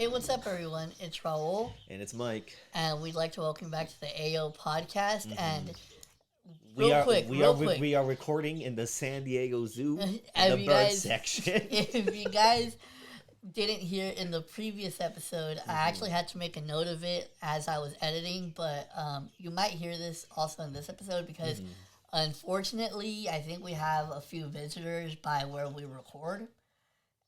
Hey, what's up, everyone? It's Raul, And it's Mike. and we'd like to welcome you back to the AO podcast. hmm And We are real quick, we are recording in the San Diego Zoo in the if you bird guys, section. if you guys didn't hear in the previous episode, I hmm actually had to make a note of it as I was editing, but you might hear this also in this episode because hmm unfortunately, I think we have a few visitors by where we record,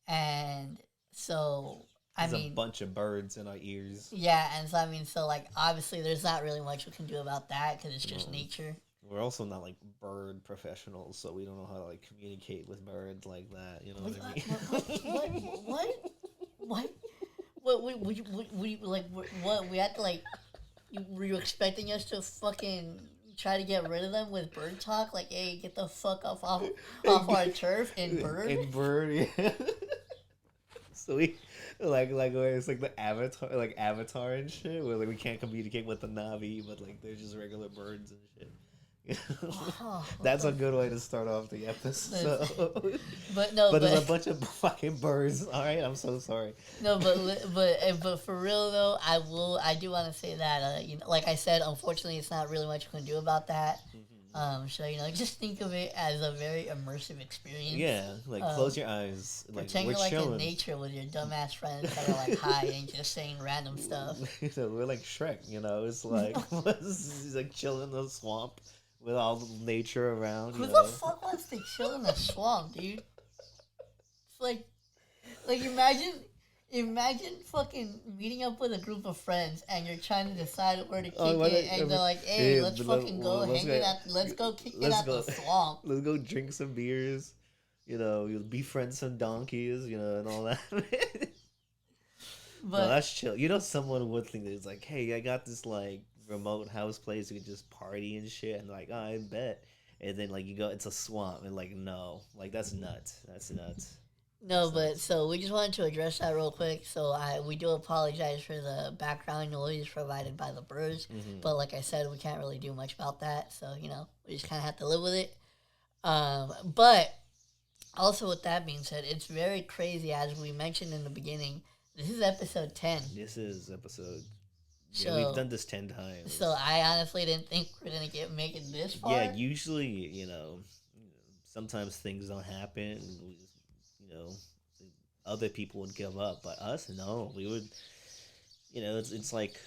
and so I There's a mean, bunch of birds in our ears. yeah, and so I mean, so like obviously, there's not really much we can do about that because it's just Um, nature. we're also not like bird professionals, so we don't know how to like communicate with birds like that. You know What? what I What? mean? What? What? What? We like what? We had to like. Were you expecting us to fucking try to get rid of them with bird talk? Like, hey, get the fuck off our turf and bird. And bird, yeah. So we like where it's like the Avatar and shit, where like we can't communicate with the Navi, but like they're just regular birds and shit. Oh, what That's a the good way to start off the episode. but no, But there's a but bunch of fucking birds. All right, I'm so sorry. no, but for real though, I do want to say that like I said, unfortunately, it's not really much you can do about that. hmm So just think of it as a very immersive experience. Yeah, like close your eyes. Like Pretend we're you're like in chilling. nature with your dumbass friends that are like high and just saying random stuff. We're like Shrek. It's like he's like chilling in the swamp with all the nature around. Who the fuck wants to chill in a swamp, dude? It's like imagine fucking meeting up with a group of friends and you're trying to decide where to kick it, and they're like, "Hey, let's fucking go let's go kick it let's at go, the swamp." let's go drink some beers. You'll befriend some donkeys. And all that. No, But that's chill. Someone would think that it's like, hey, I got this like remote house place you can just party and shit, and like, oh, I bet. And then like you go, it's a swamp, and like, no, like that's nuts. That's nuts. no, That's but nuts. so we just wanted to address that real quick. So we do apologize for the background noise provided by the birds, hmm but like I said, we can't really do much about that. So we just kind of have to live with it. But also with that being said, it's very crazy as we mentioned in the beginning. This is episode 10. This is episode. Yeah, we've So done this 10 times. so I honestly didn't think we're gonna make it this Yeah, far. usually, sometimes things don't happen. You know, other people would give up, but us, no, we would. It's like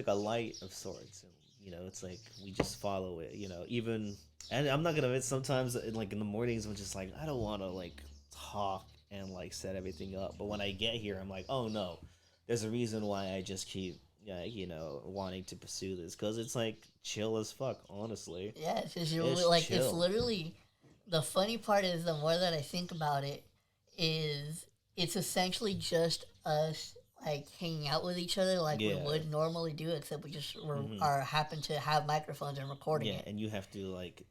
a light of sorts, and it's like we just follow it. Even and I'm not gonna admit sometimes like in the mornings I'm just like I don't want to like talk and like set everything up, but when I get here I'm like, oh no, there's a reason why I just keep wanting to pursue this because it's like chill as fuck, honestly. Yeah, it's just It's like it's chill. literally the funny part is the more that I think about it, is it's essentially just us like hanging out with each other like we Yeah. would normally do, except we just hmm are happen to have microphones and recording Yeah, it. and you have to like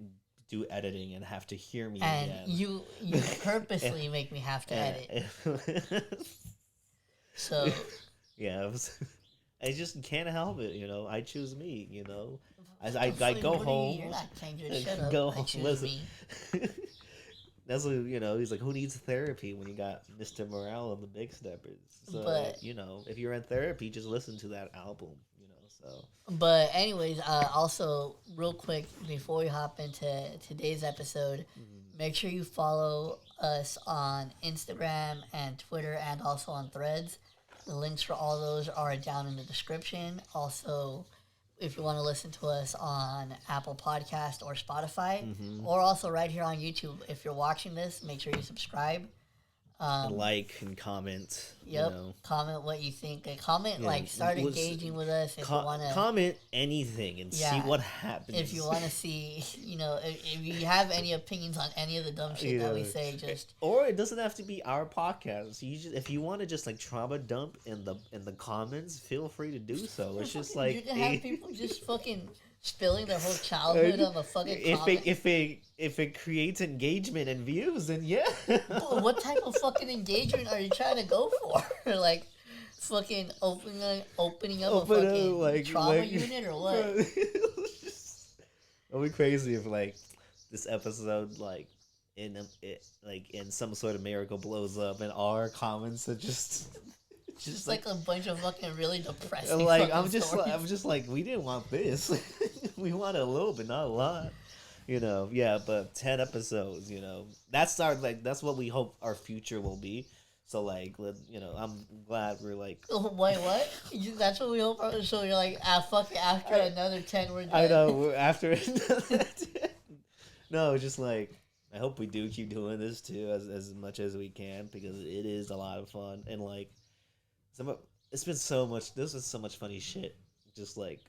do editing and have to hear me And again. you purposely make me have to edit. And, So yeah, I just can't help it. I choose me. I go what are home. you're not changing. Shut up. Go I home. choose Listen. me. That's what he's like. Who needs therapy when you got Mr. Morale and the Big Steppers? So But if you're in therapy, just listen to that album. So But anyways, also real quick before we hop into today's episode, mhm. make sure you follow us on Instagram and Twitter and also on Threads. The links for all those are down in the description. Also, if you want to listen to us on Apple Podcast or Spotify, Mhm. or also right here on YouTube. If you're watching this, make sure you subscribe. And Um, like and comment. Yep. Comment what you think. Comment Yeah, like start let's- engaging with us if you wanna. comment anything and see Yeah. what happens. If you wanna see, if you have any opinions on any of the dumb shit that we say, just or it doesn't have to be our podcast. If you want to just like trauma dump in the comments, feel free to do so. It's just you like can have people just fucking spilling their whole childhood on the fucking comments. if it creates engagement and views, then yeah. But what type of fucking engagement are you trying to go for? Like, fucking opening up a fucking trauma unit or what? It'll be crazy if like this episode like in some sort of miracle blows up and our comments are just Just like a bunch of fucking really depressing. Like I'm just like, we didn't want this. We wanted a little bit, not a lot. Yeah, but 10 episodes. That's what we hope our future will be. So like, I'm glad we're like. Wait, what? That's what we hope. So you're like, fuck it. After another 10, we're done. I know. After no, just like, I hope we do keep doing this too as much as we can, because it is a lot of fun, and like, it's been so much. This is so much funny shit. Just like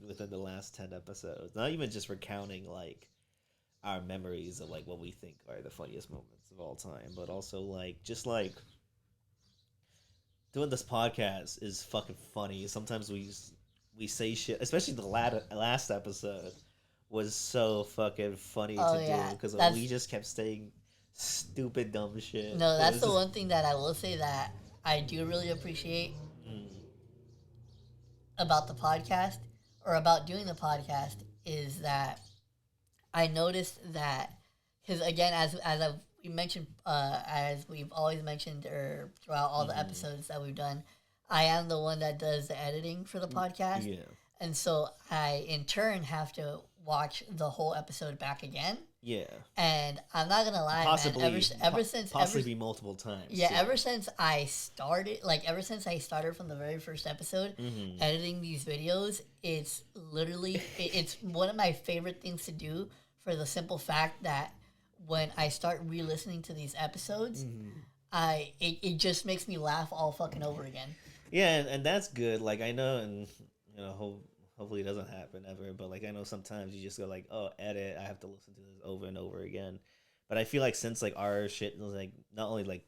within the last 10 episodes, not even just recounting like our memories of like what we think are the funniest moments of all time, but also like just like doing this podcast is fucking funny. Sometimes we say shit, especially the last episode was so fucking funny to do, because we just kept saying stupid dumb shit. No, that's the one thing that I will say that I do really appreciate about the podcast, or about doing the podcast, is that I noticed that, because again, we mentioned, as we've always mentioned, or throughout all the episodes that we've done, I am the one that does the editing for the podcast. Yeah. And so I, in turn, have to watch the whole episode back again. Yeah. And I'm not going to lie, possibly, man. Ever since... Possibly multiple times. Yeah, ever since I started from the very first episode, editing these videos, it's literally... it's one of my favorite things to do, for the simple fact that when I start re-listening to these episodes, it just makes me laugh all fucking over again. Yeah, and that's good. Like, I know, and hopefully it doesn't happen ever, but like, I know sometimes you just go like, oh, edit, I have to listen to this over and over again. But I feel like, since like our shit was like, not only like,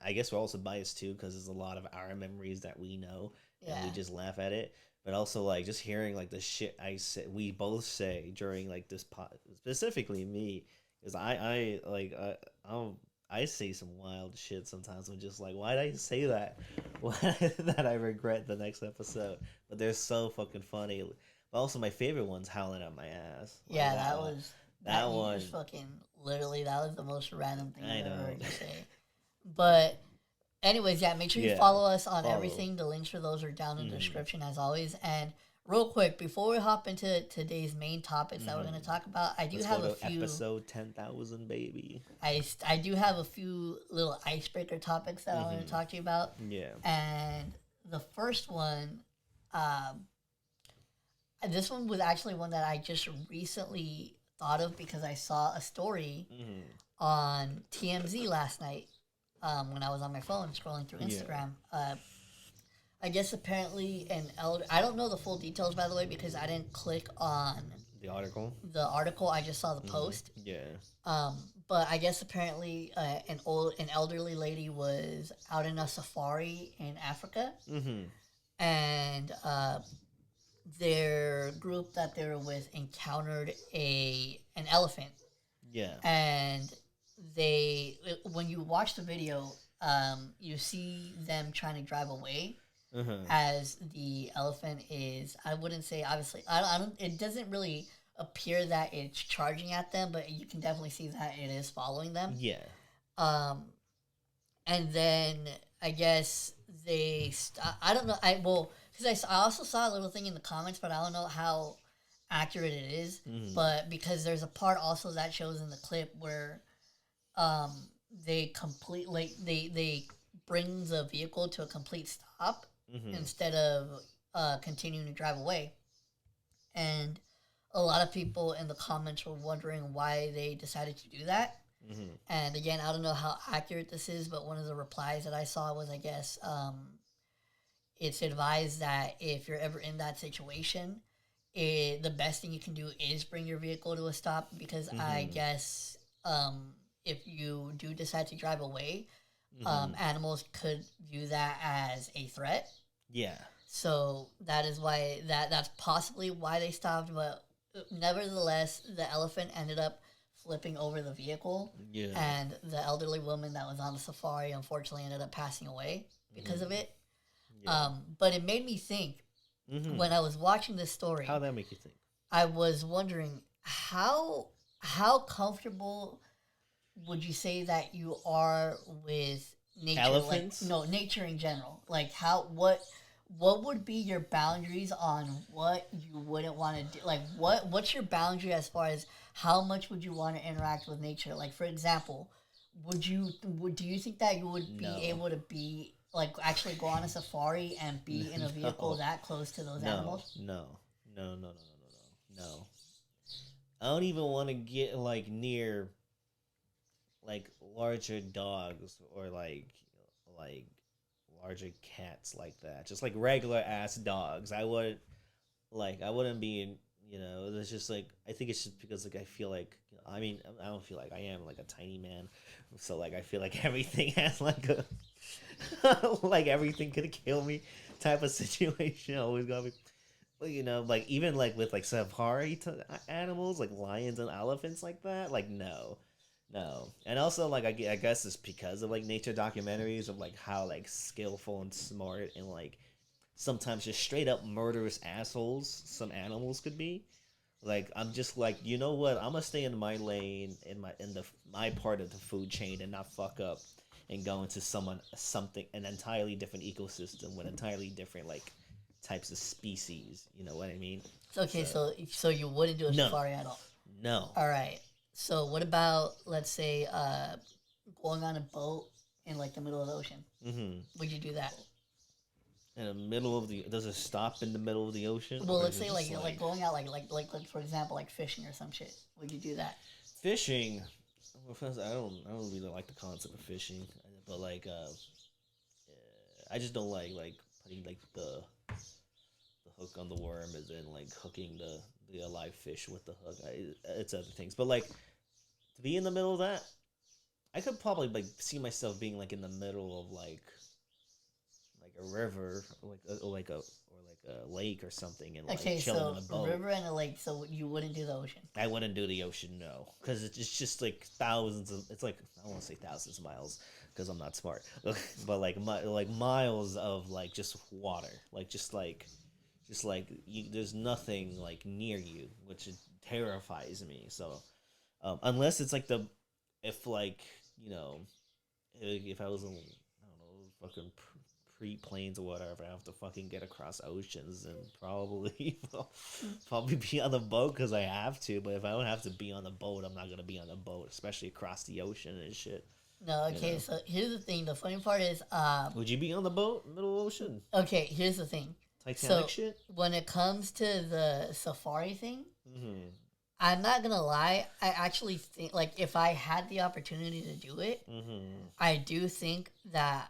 I guess we're also biased too, because there's a lot of our memories that we know, and we just laugh at it. But also, like, just hearing like the shit we both say during like this specifically me, because I say some wild shit sometimes. I'm just like, why did I say that? That I regret the next episode. But they're so fucking funny. But also, my favorite one's howling at my ass. Like, yeah, that one. Just fucking literally, that was the most random thing I've ever heard you say. But anyways, yeah, make sure you follow us on everything. The links for those are down in the description, as always. And real quick, before we hop into today's main topics that we're going to talk about, Let's have a few... episode 10,000, baby. I do have a few little icebreaker topics that I want to talk to you about. Yeah. And the first one, this one was actually one that I just recently thought of, because I saw a story on TMZ last night when I was on my phone scrolling through Instagram. Yeah. I guess apparently I don't know the full details, by the way, because I didn't click on the article. I just saw the post. Yeah. But I guess apparently an elderly lady was out in a safari in Africa, and their group that they were with encountered an elephant. Yeah. And when you watch the video, you see them trying to drive away. As the elephant is, I wouldn't say, obviously, I don't. It doesn't really appear that it's charging at them, but you can definitely see that it is following them. Yeah. And then I guess I don't know. Because I also saw a little thing in the comments, but I don't know how accurate it is. But because there's a part also that shows in the clip where, they bring the vehicle to a complete stop. Instead of continuing to drive away. And a lot of people in the comments were wondering why they decided to do that. And again, I don't know how accurate this is, but one of the replies that I saw was, I guess, it's advised that if you're ever in that situation, the best thing you can do is bring your vehicle to a stop, because I guess if you do decide to drive away, animals could view that as a threat. Yeah. So that is why that's possibly why they stopped, but nevertheless, the elephant ended up flipping over the vehicle. Yeah. And the elderly woman that was on the safari unfortunately ended up passing away because of it. Yeah. But it made me think when I was watching this story. How'd that make you think? I was wondering how comfortable would you say that you are with nature, Elephants? like no nature in general. Like how what would be your boundaries on what you wouldn't want to do? Like what's your boundary as far as how much would you want to interact with nature? Like for example, do you think that you would be No. able to be like actually go on a safari and be in a vehicle No. that close to those No. animals? No. No. No. No. No. No. No. I don't even want to get like near like larger dogs or like larger cats like that. Just like regular ass dogs. I wouldn't be in, it's just like I think it's just because like I feel like I mean I don't feel like I am like a tiny man, so like I feel like everything has like a like everything could kill me type of situation. Always gotta be, well, like even like with like safari animals like lions and elephants like that. Like no, no, and also like I guess it's because of like nature documentaries of like how like skillful and smart and like sometimes just straight up murderous assholes some animals could be. Like I'm just like, you know what? I'm gonna stay in my lane in my part of the food chain and not fuck up and go into something an entirely different ecosystem with entirely different like types of species. You know what I mean? Okay, so you wouldn't do a No, safari at all. no. All right. So what about let's say going on a boat in like the middle of the ocean? Mm-hmm. Would you do that? In the middle of the does it stop in the middle of the ocean? Well, Or let's is it say like just like going out like for example like fishing or some shit. Would you do that? fishing? Well, first, I don't really like the concept of fishing, but like I just don't like putting like the hook on the worm as in like hooking the live fish with the hook. It's other things, but like to be in the middle of that, I could probably like see myself being like in the middle of like a river, or like a lake or something, and like Okay, chilling so in a boat. river and a lake. So you wouldn't do the ocean. I wouldn't do the ocean, no, because it's just like thousands of. It's like I don't want to say thousands of miles because I'm not smart, but like miles of like just water, like just like you, there's nothing like near you, which terrifies me. So unless it's like if like if I was in I don't know fucking pre-planes or whatever, I have to fucking get across oceans and probably probably be on the boat because I have to. But if I don't have to be on the boat, I'm not gonna be on the boat, especially across the ocean and shit. No, okay. So here's the thing. The funny part is, Would you be on the boat, middle of the ocean, okay. Here's the thing. Titanic So shit? when it comes to the safari thing, Mm-hmm. I'm not gonna lie. I actually think like if I had the opportunity to do it, Mm-hmm. I do think that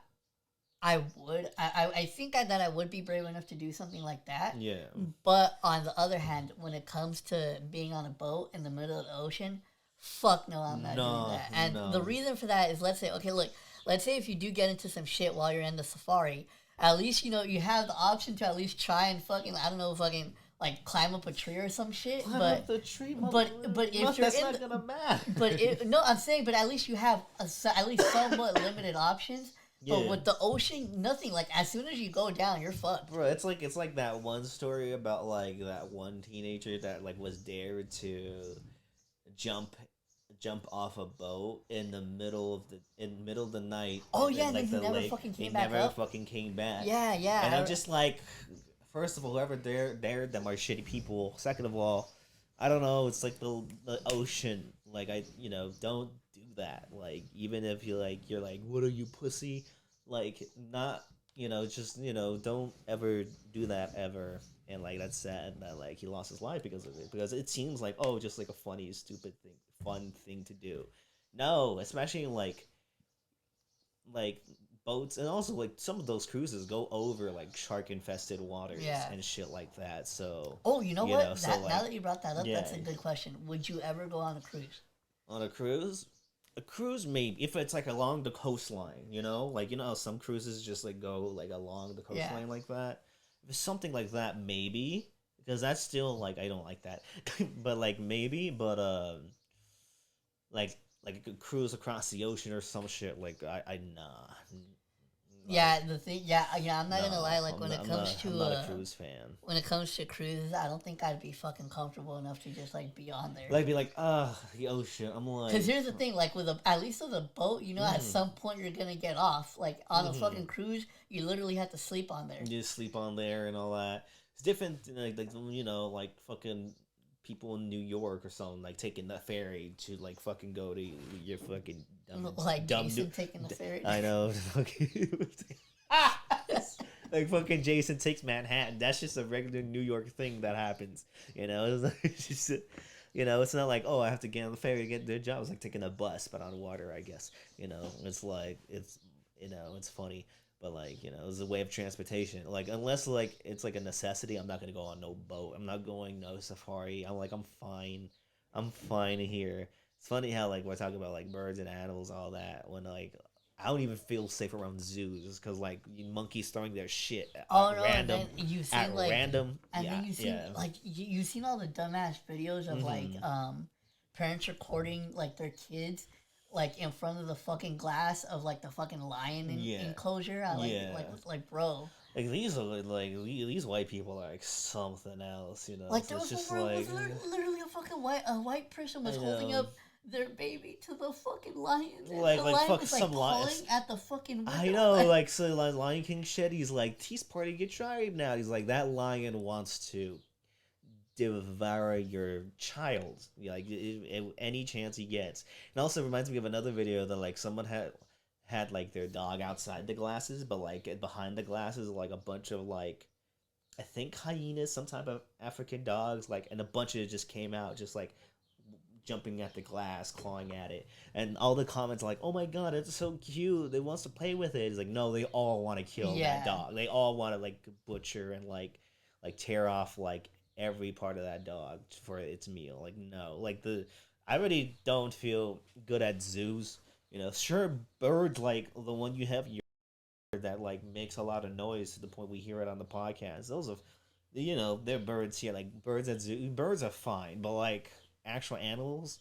I would. I think that I would be brave enough to do something like that. Yeah. But on the other hand, when it comes to being on a boat in the middle of the ocean, fuck no, I'm not doing that. And the reason for that is, let's say, okay, look, let's say if you do get into some shit while you're in the safari, at least you have the option to at least try and fucking I don't know fucking like climb up a tree or some shit. Climb but up the tree, but if you're that's in not gonna matter. no, I'm saying, but at least you have at least somewhat limited options. Yeah. But with the ocean, nothing. Like as soon as you go down, you're fucked. Bro, it's like that one story about like that one teenager that like was dared to jump off a boat in the middle of the night. Oh in, yeah, and like then he the never lake. fucking He came back never up. fucking came back. Yeah, yeah. And I'm just like, first of all, whoever dared them are shitty people. Second of all, I don't know. It's like the ocean. Like don't do that. Like even if you're like, what are you, pussy? Like not just don't ever do that ever. And like that's sad that like he lost his life because of it, because it seems like, oh, just like a funny stupid thing, fun thing to do. No, especially in like boats, and also like some of those cruises go over like shark infested waters and shit like that. So oh, you know what? so, Now that you brought that up, yeah. that's a good question. Would you ever go on a cruise? On a cruise, maybe if it's like along the coastline, like how some cruises just like go like along the coastline like that. If it's something like that, maybe, because that's still like I don't like that, but like maybe, but like a cruise across the ocean or some shit like I nah. Yeah, the thing. Yeah. I'm not gonna lie. Like when it comes to I'm not a cruise fan. when it comes to cruises, I don't think I'd be fucking comfortable enough to just like be on there. Like be like, the ocean. I'm like, because here's the thing, like with at least with a boat, at some point you're gonna get off. Like on a fucking cruise, you literally have to sleep on there. You just sleep on there and all that. It's different, like fucking people in New York or something, like taking the ferry to like fucking go to your fucking dumb Jason taking the ferry. I know. Like fucking Jason takes Manhattan. That's just a regular New York thing that happens. It's just, it's not like, oh, I have to get on the ferry to get their job. It's like taking a bus, but on water, I guess. It's like it's funny. But like, it's a way of transportation. Like unless like it's like a necessity, I'm not gonna go on no boat. I'm not going no safari. I'm fine. I'm fine here. It's funny how like we're talking about like birds and animals, all that. When like I don't even feel safe around zoos because like monkeys throwing their shit at random. And you've seen at like random. And yeah, then you see like you've seen all the dumbass videos of like parents recording like their kids like in front of the fucking glass of like the fucking lion enclosure. Like bro. Like these these white people are like something else, Like there was just like literally a fucking white person was holding up their baby to the fucking lion. Like the like lion fuck was, some lion at the fucking window. I know, like so like Lion King shit. He's like, he's part of your tribe now. He's like that lion wants to devour your child, like any chance he gets. And also reminds me of another video that like someone had like their dog outside the glasses, but like behind the glasses like a bunch of like I think hyenas, some type of African dogs, like, and a bunch of it just came out just like jumping at the glass, clawing at it, and all the comments are like, "Oh my god, it's so cute! It wants to play with it." It's like, no, they all want to kill that dog. They all want to like butcher and like tear off like every part of that dog for its meal. Like no, like I really don't feel good at zoos. Sure, birds like the one you have here that like makes a lot of noise to the point we hear it on the podcast. Those are, they're birds here. Like birds at zoo, birds are fine, but like actual animals,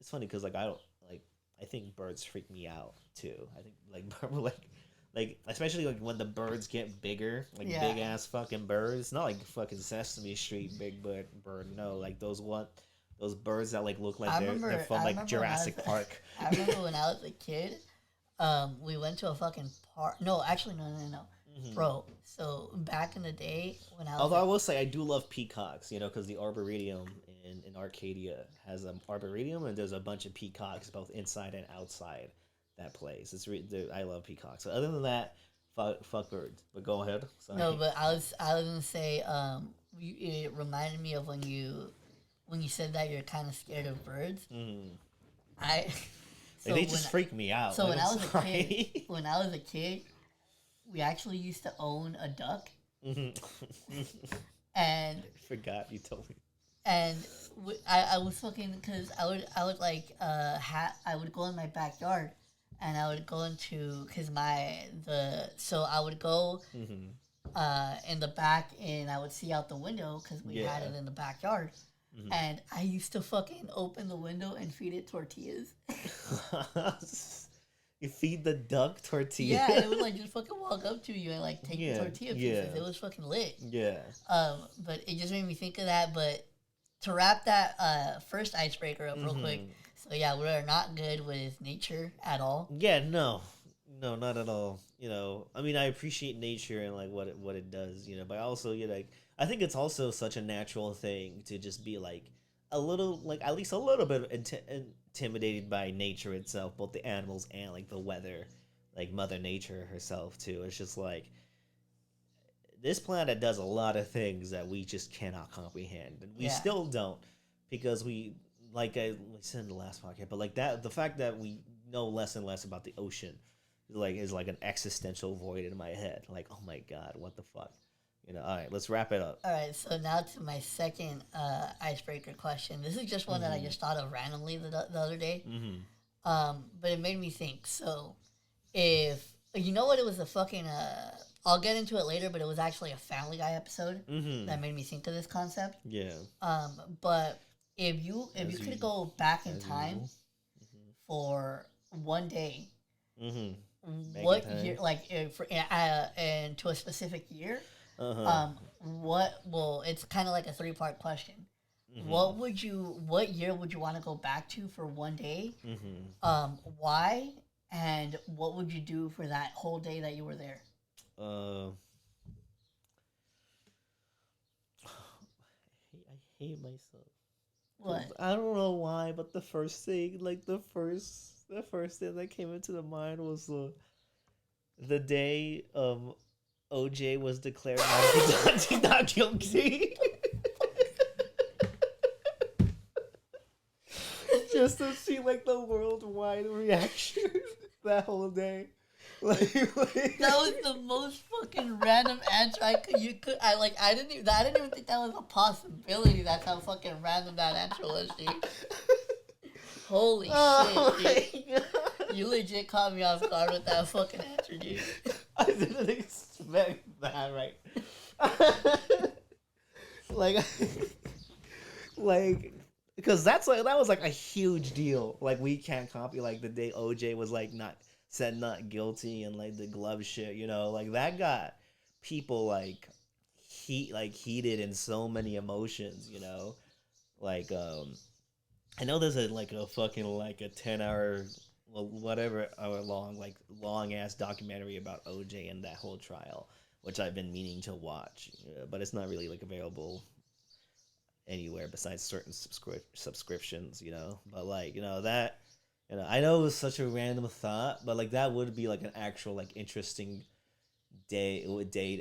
it's funny because like I don't like. I think birds freak me out too. I think like especially like when the birds get bigger, like big ass fucking birds. Not like fucking Sesame Street big bird. No, like those birds that like look like they're from like Jurassic Park. I remember when I was a kid, we went to a fucking park. No, actually, no. Mm-hmm. Bro, so back in the day when I was although I will say I do love peacocks, because the Arboretum in Arcadia has an Arboretum and there's a bunch of peacocks both inside and outside that place. I love peacocks. So other than that, fuck birds. But go ahead. Sorry. No, but I was gonna say it reminded me of when you said that you're kind of scared of birds. Mm. So they just freak me out. So when I was a kid, we actually used to own a duck. Mm-hmm. And I forgot you told me. And I was fucking because I would like I would go in my backyard and I would go into so I would go in the back and I would see out the window because we had it in the backyard. Mm-hmm. And I used to fucking open the window and feed it tortillas. You feed the duck tortillas? Yeah, and it would like just fucking walk up to you and like take the tortilla pieces. It was fucking lit. Yeah. But it just made me think of that. But to wrap that first icebreaker up real quick. So yeah, we're not good with nature at all. Yeah, no, not at all. I mean, I appreciate nature and like what it does. But also, like I think it's also such a natural thing to just be like a little, like at least a little bit intimidated by nature itself, both the animals and like the weather, like Mother Nature herself too. It's just like this planet does a lot of things that we just cannot comprehend, and we still don't, because we, like I said in the last podcast, but like that, the fact that we know less and less about the ocean is like an existential void in my head. Like, oh my god, what the fuck? All right, let's wrap it up. All right, so now to my second icebreaker question. This is just one that I just thought of randomly the other day. Mm-hmm. But it made me think. So, if you know what, it was a fucking. I'll get into it later, but it was actually a Family Guy episode that made me think of this concept. Yeah. But if you could go back in time for one day, what Back in year, time. like and to a specific year, Uh-huh. well, it's kind of like a three-part question. Mm-hmm. What year would you want to go back to for one day? Mm-hmm. Why? And what would you do for that whole day that you were there? Uh, I hate myself. Cause What? I don't know why, but the first thing, like the first thing that came into the mind was the day OJ was declared not guilty. Just to see like the worldwide reaction that whole day. That was the most fucking random answer I could. You could. I didn't even think that was a possibility. That's how fucking random that answer was, dude. Holy Oh shit, my dude. god! You legit caught me off guard with that fucking answer, dude. I didn't expect that. Right? like, like, because that was like a huge deal. Like we can't copy like the day OJ was like not said not guilty and like the glove shit. You know, like that got people like heated in so many emotions. You know, like I know there's a fucking like a 10 hour, well, whatever hour long, like long ass documentary about OJ and that whole trial, which I've been meaning to watch, but it's not really like available anywhere besides certain subscriptions, you know. But like that, I know it was such a random thought, but like that would be like an actual like interesting day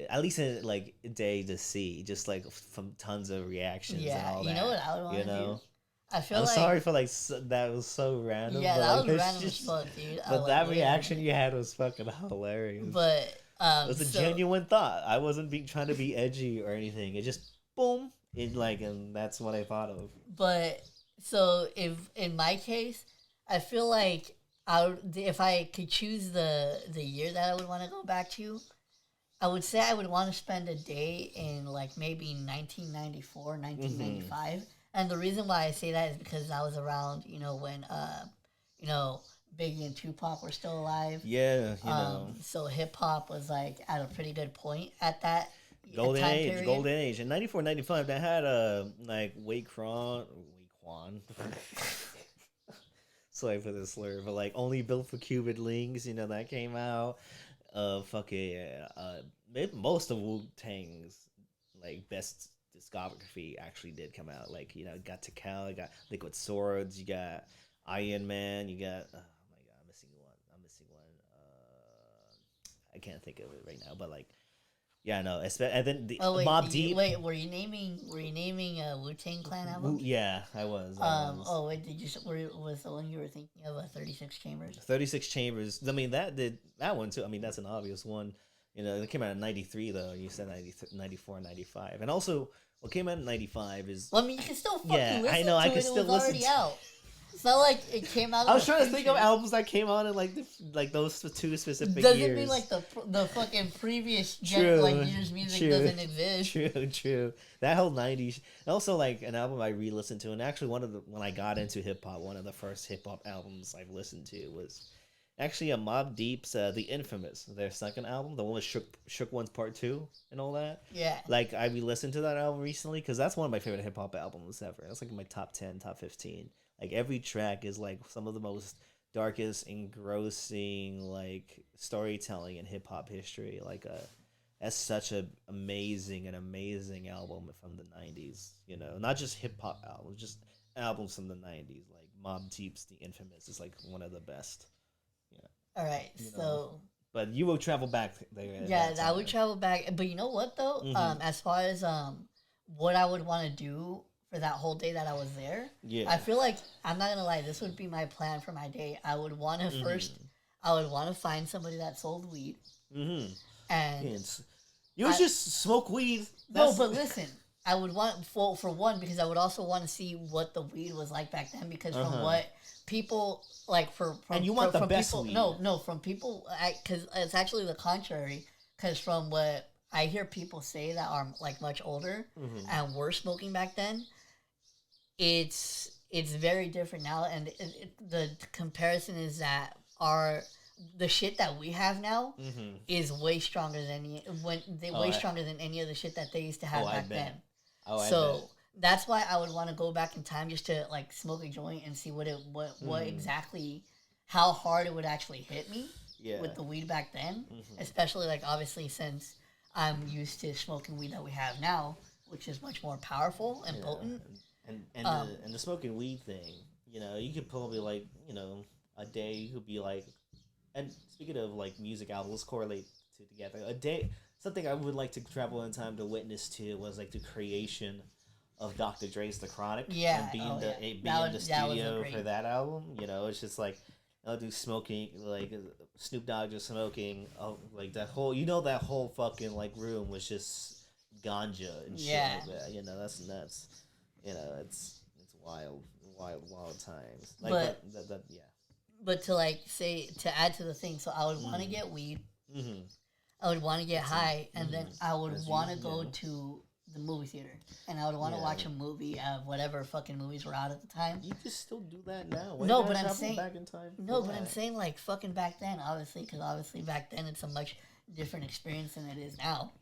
at least a like day to see, just like from tons of reactions and Yeah, all you know that, what I would you want to do? know. I feel I'm like sorry for like that was so random, yeah, but that like was it's random as just, fuck, dude. I but like that way random. reaction you had was fucking hilarious. But It was a so genuine thought. I wasn't being trying to be edgy or anything. It just boom, and that's what I thought of. but so if in my case, I feel like if I could choose the year that I would want to go back to, I would say I would want to spend a day in like maybe 1994, Mm-hmm. 1995. And the reason why I say that is because I was around, when you know, Biggie and Tupac were still alive. Yeah, you know, So hip hop was like at a pretty good point at that golden time age, period. golden age. In 94, 95, that had like Wake Quan. Sorry for the slur, but like only built for Cuban links, that came out. Fucking most of Wu Tang's like best discography actually did come out. Like got Takal, you got Liquid Swords, you got Iron Man, you got oh my god, I'm missing one. I can't think of it right now, but like yeah, no, and then the Oh wait, Mob Deep. were you naming Wu Tang Clan albums? Yeah, I was. I was. Oh wait, was the one you were thinking of 36 Chambers? 36 Chambers. I mean, that did that one too. I mean, that's an obvious one. It came out in 93, though. You said 94, 95. And also, what came out in 95 is. Well, I mean, you can still fucking Yeah, listen I know. I to can it. It still was listen already to. out. It's not like it came out. I In was the trying to think of future. albums that came out in like those two specific Doesn't years. mean like the fucking previous True. years music True. doesn't exist. True. That whole 90s. And also, like, an album I re listened to, and actually, when I got into hip hop, one of the first hip hop albums I've listened to was actually a Mob Deep's The Infamous, their second album, the one with Shook One's Part 2 and all that. Yeah. Like, I re listened to that album recently because that's one of my favorite hip hop albums ever. That's like in my top 10, top 15. Like, every track is like some of the most darkest, engrossing, like, storytelling in hip hop history. Like, that's such an amazing album from the 90s. Not just hip hop albums, just albums from the 90s. Like, Mobb Deep's The Infamous is like one of the best. Yeah. All right. So. But you will travel back there. Yeah, I would travel back. But you know what though? Mhm. As far as what I would want to do for that whole day that I was there, Yeah. I feel like I'm not gonna lie. This would be my plan for my day. I would want to first. I would want to find somebody that sold weed. Mm-hmm. And you would just smoke weed. No, but listen. I would want for one because I would also want to see what the weed was like back then because from what people like from and you want the from best people, weed. No, from people because it's actually the contrary. Because from what I hear people say that are like much older and were smoking back then, it's very different now, and the comparison is that the shit that we have now Mm-hmm. is way stronger than stronger than any of the shit that they used to have back then. Oh, I so bet. that's why I would want to go back in time just to like smoke a joint and see what exactly how hard it would actually hit me with the weed back then, especially like obviously since I'm used to smoking weed that we have now, which is much more powerful and potent. And the smoking weed thing, you could probably like, a day you could be like, and speaking of like music albums, let's correlate to together. A day, something I would like to travel in time to witness to was like the creation of Dr. Dre's The Chronic. Yeah, and being the that studio for that album. It's just like I'll do smoking, like Snoop Dogg just smoking. Like that whole, that whole fucking like room was just ganja and shit like that. That's nuts. It's wild, wild times. Like yeah. But to like say to add to the thing, so I would want to get weed. Mm-hmm. I would want to get high, and then I would want to go to the movie theater, and I would want to watch a movie of whatever fucking movies were out at the time. You can still do that now. No, but I'm saying back in time. No, but I'm saying like fucking back then, obviously, because obviously back then it's a much different experience than it is now.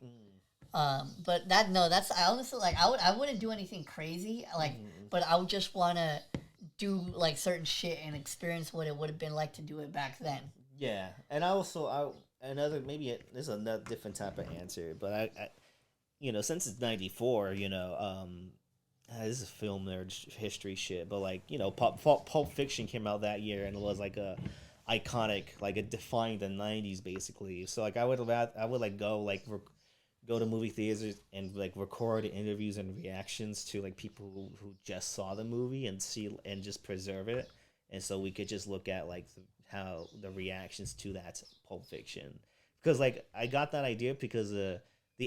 But that's I honestly like I wouldn't do anything crazy like, but I would just want to do like certain shit and experience what it would have been like to do it back then. Yeah, and this is another different type of answer, but I since it's 94, this is film nerd history shit, but like, Pulp Fiction came out that year and it was like a iconic, like it defined the 90s basically. So like I would like go to movie theaters and like record interviews and reactions to like people who just saw the movie and just preserve it, and so we could just look at like how the reactions to that Pulp Fiction, because like I got that idea because The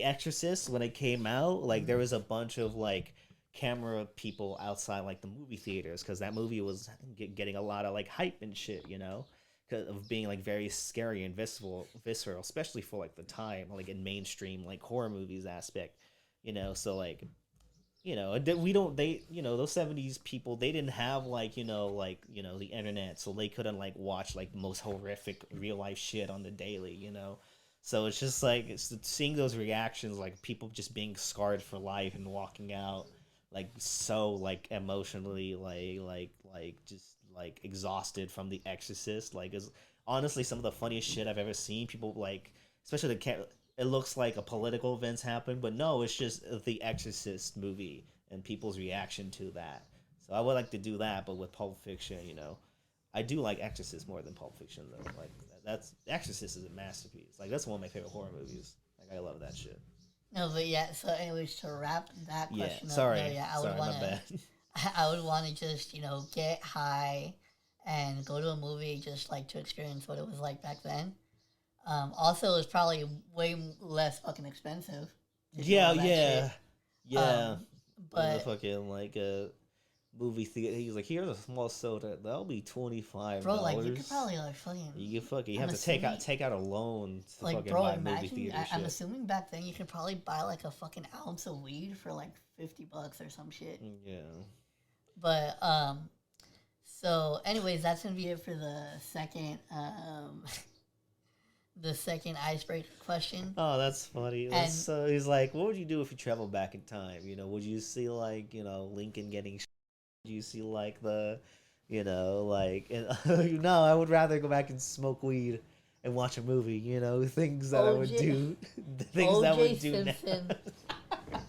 Exorcist, when it came out, like there was a bunch of like camera people outside like the movie theaters because that movie was getting a lot of like hype and shit, of being like very scary and visceral, especially for like the time, like in mainstream like horror movies aspect, So like, we don't those 70s people, they didn't have like the internet, so they couldn't like watch like the most horrific real life shit on the daily, So it's just like seeing those reactions, like people just being scarred for life and walking out like so like emotionally like just like exhausted from The Exorcist, like is honestly some of the funniest shit I've ever seen. People like, especially it looks like a political events happen, but no, it's just The Exorcist movie and people's reaction to that. So I would like to do that, but with Pulp Fiction, I do like Exorcist more than Pulp Fiction though. Like that's Exorcist is a masterpiece. Like that's one of my favorite horror movies. Like I love that shit. No, but yeah. So, anyways, to wrap that question up, sorry, I would want to. I would want to just get high and go to a movie just like to experience what it was like back then. Also, it's probably way less fucking expensive. Yeah. But fucking like a movie theater. He's like, here's a small soda. That'll be $25. Bro, like you could probably like fucking. You have to take out a loan to like, fucking bro, buy imagine, movie theater I'm shit. assuming back then you could probably buy like a fucking ounce of weed for like $50 or some shit. Yeah. But so anyways, that's gonna be it for the second the second icebreaker question. Oh, that's funny. So he's like, what would you do if you traveled back in time? Would you see like, Lincoln getting would you see like the like no, I would rather go back and smoke weed and watch a movie, things that I would do. The things that I would do Simpson, now.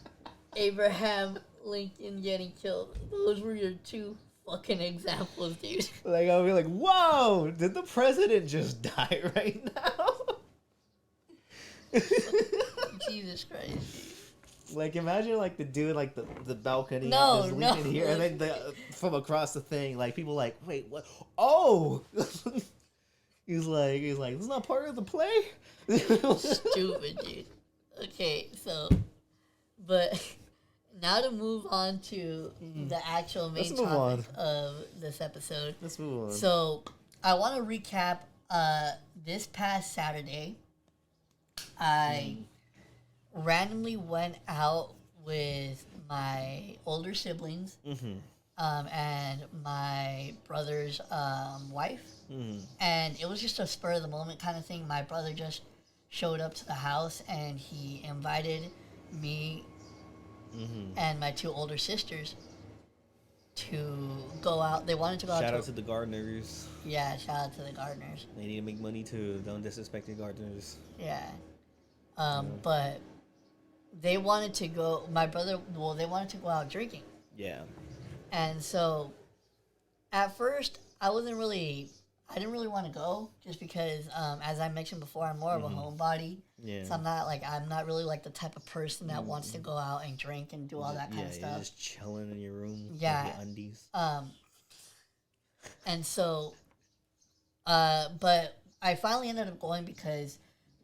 Abraham Lincoln getting killed. Those were your two fucking examples, dude. Like I'll be like, whoa, did the president just die right now? Jesus Christ, dude. Like imagine like the dude like the balcony no Lincoln here, and then from across the thing, like people like, wait, what? Oh, he's like this is not part of the play. Stupid, dude. Okay, so but now to move on to the actual main topic of this episode. Let's move on. So I want to recap this past Saturday. I randomly went out with my older siblings and my brother's wife And it was just a spur of the moment kind of thing. My brother just showed up to the house and he invited me and my 2 older sisters to go out. They wanted to go out. Shout out to the gardeners. Yeah, shout out to the gardeners. They need to make money too. Don't disrespect the gardeners. Yeah. But they wanted to go, they wanted to go out drinking. Yeah. And so at first I didn't really want to go just because, as I mentioned before, I'm more of a homebody. Yeah. So I'm not really like the type of person that wants to go out and drink and do all that kind of stuff. You're just chilling in your room. Yeah. With your undies. And so, but I finally ended up going because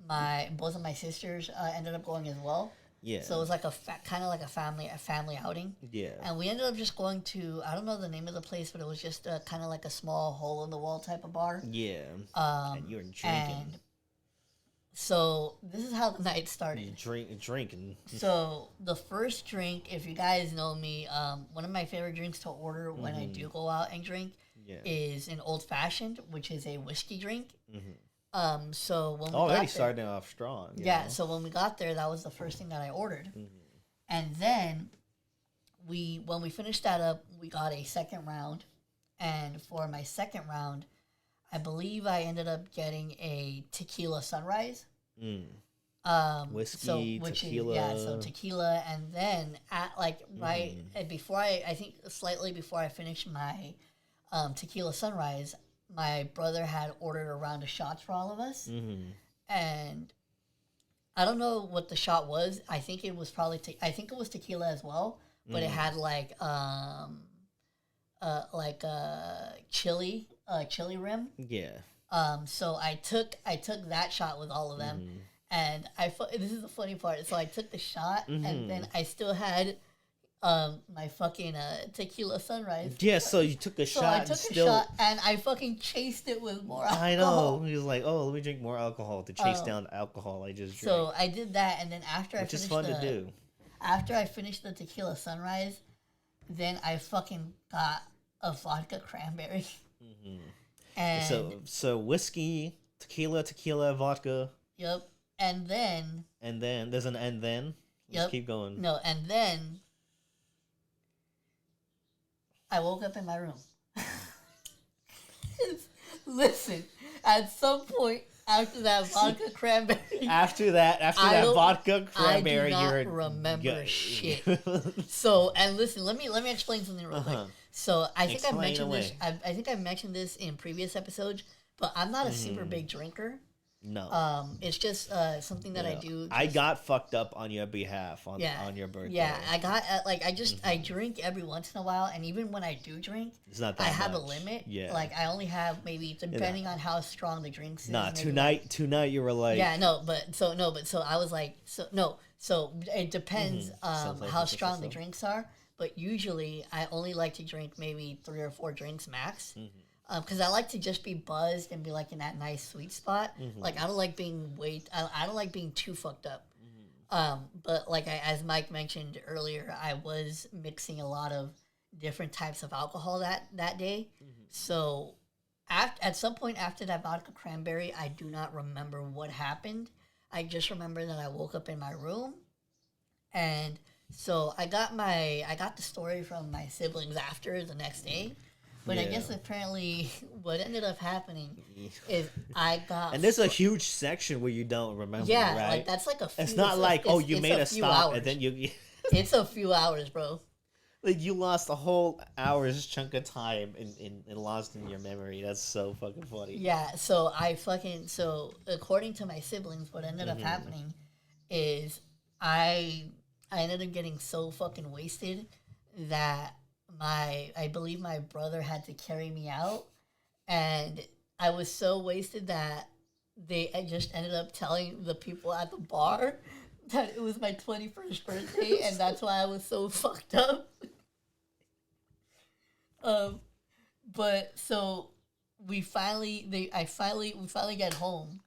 both of my sisters ended up going as well. Yeah. So it was like kind of like a family outing. Yeah. And we ended up just going to, I don't know the name of the place, but it was just kind of like a small hole in the wall type of bar. Yeah. And you were drinking. And so this is how the night started. Drinking. So the first drink, if you guys know me, one of my favorite drinks to order when I do go out and drink is an old fashioned, which is a whiskey drink. So when we already starting off strong. Yeah. So when we got there, that was the first thing that I ordered, and then when we finished that up, we got a second round, and for my second round, I believe I ended up getting a tequila sunrise. Whiskey, tequila. So tequila, and then before I think slightly before I finished my tequila sunrise, my brother had ordered a round of shots for all of us, and I don't know what the shot was. I think it was probably tequila as well, but it had chili rim. Yeah. So I took that shot with all of them, and this is the funny part. So I took the shot, and then I still had my fucking tequila sunrise. Yeah, so you took a shot. So I took a shot and I fucking chased it with more alcohol. I know. He was like, "Oh, let me drink more alcohol to chase down the alcohol I just drank." So I did that, and then after which is fun to do. After I finished the tequila sunrise, then I fucking got a vodka cranberry. And so whiskey, tequila, vodka. Yep, and then there's an and then. Let's keep going. No, and then I woke up in my room. Listen, at some point after that vodka cranberry. After that vodka cranberry, I do not remember shit. So, and listen, let me explain something real quick. So I think I mentioned this. I think I mentioned this in previous episodes, but I'm not a super big drinker. No. It's just something that I do. I got fucked up on your behalf on your birthday. Yeah, I got I drink every once in a while, and even when I do drink, it's not that I have much. a limit. Yeah. Like I only have maybe depending on how strong the drinks is. Nah, tonight you were like. Yeah, so I was like so it depends how strong the drinks are, but usually I only like to drink maybe 3 or 4 drinks max. Because I like to just be buzzed and be like in that nice sweet spot. Like I don't like being I don't like being too fucked up. But like as Mike mentioned earlier, I was mixing a lot of different types of alcohol that day. So at some point after that vodka cranberry, I do not remember what happened. I just remember that I woke up in my room, and so I got the story from my siblings after the next day. But I guess apparently what ended up happening is I got... And there's a huge section where you don't remember, right? Yeah, like that's like a few... It's not like, you made a stop hours. And then you... It's a few hours, bro. Like you lost a whole hour's chunk of time and lost in your memory. That's so fucking funny. Yeah, so according to my siblings, what ended up happening is I ended up getting so fucking wasted that... I believe my brother had to carry me out, and I was so wasted that I just ended up telling the people at the bar that it was my 21st birthday, and that's why I was so fucked up. But so we finally get home.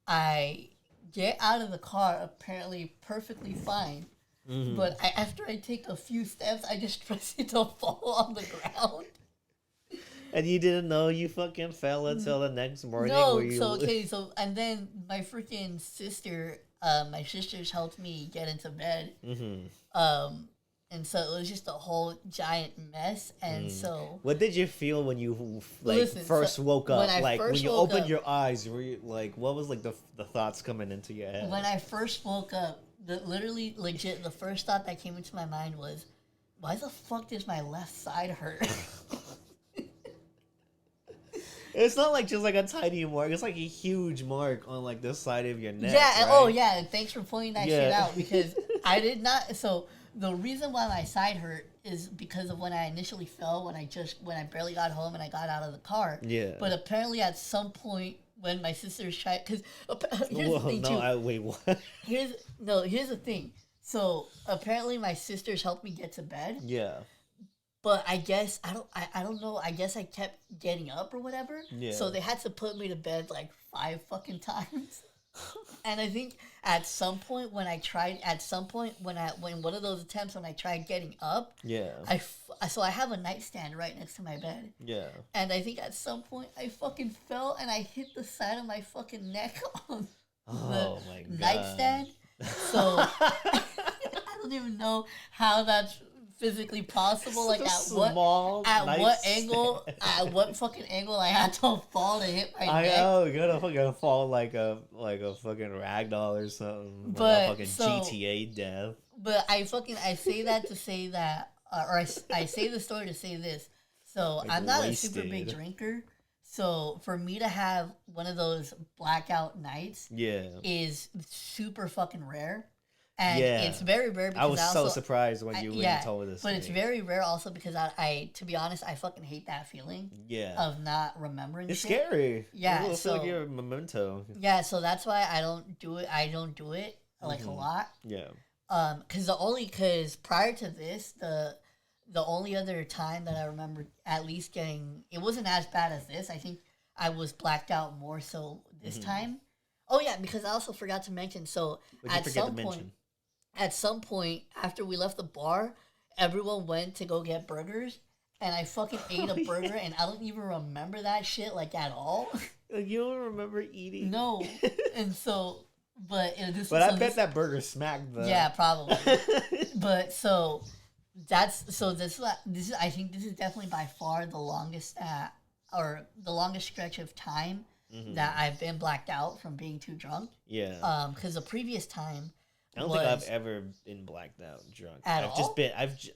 I get out of the car apparently perfectly fine. But after I take a few steps, I just proceed to fall on the ground. And you didn't know you fucking fell until the next morning. No, where you... so and then my freaking sister, my sisters helped me get into bed. Mm-hmm. And so it was just a whole giant mess. And so, what did you feel when you first woke up? When you opened your eyes, were you like, what was like the thoughts coming into your head? When I first woke up, literally legit, the first thought that came into my mind was, why the fuck does my left side hurt? It's not like just like a tiny mark. It's like a huge mark on like the side of your neck. Yeah. Right? Oh yeah. Thanks for pointing that shit out, because I did not. So the reason why my side hurt is because of when I initially fell, when I barely got home and I got out of the car. Yeah. But apparently at some point when my sisters tried, because here's the thing too. Wait, what? Here's the thing. So apparently my sisters helped me get to bed. Yeah. But I guess I don't know. I guess I kept getting up or whatever. Yeah. So they had to put me to bed like 5 fucking times. And I think at some point when one of those attempts when I tried getting up, yeah, so I have a nightstand right next to my bed. Yeah. And I think at some point I fucking fell and I hit the side of my fucking neck on the nightstand. So I don't even know how that's physically possible. Like at what fucking angle I had to fall to hit my neck. You're gonna fucking fall like a fucking ragdoll or something. But like a fucking GTA death. But I say that to say that, or I say the story to say this. So like I'm not a super big drinker. So for me to have one of those blackout nights, is super fucking rare. And it's very rare because I was so surprised when you told us. But it's very rare also because I to be honest, I fucking hate that feeling. Of not remembering. It's scary. Yeah. It feel like you're a memento. Yeah, so that's why I don't do it. I don't do it like a lot. Yeah. Because prior to this, the only other time that I remember at least getting, it wasn't as bad as this. I think I was blacked out more so this time. Oh yeah, because I also forgot to mention. So at some point after we left the bar, everyone went to go get burgers, and I fucking ate a burger, and I don't even remember that shit like at all. You don't remember eating? No, and so, but I bet that burger smacked though. Yeah, probably. But this is I think this is definitely by far the longest stretch of time that I've been blacked out from being too drunk. Yeah. Because the previous time, I don't think I've ever been blacked out drunk.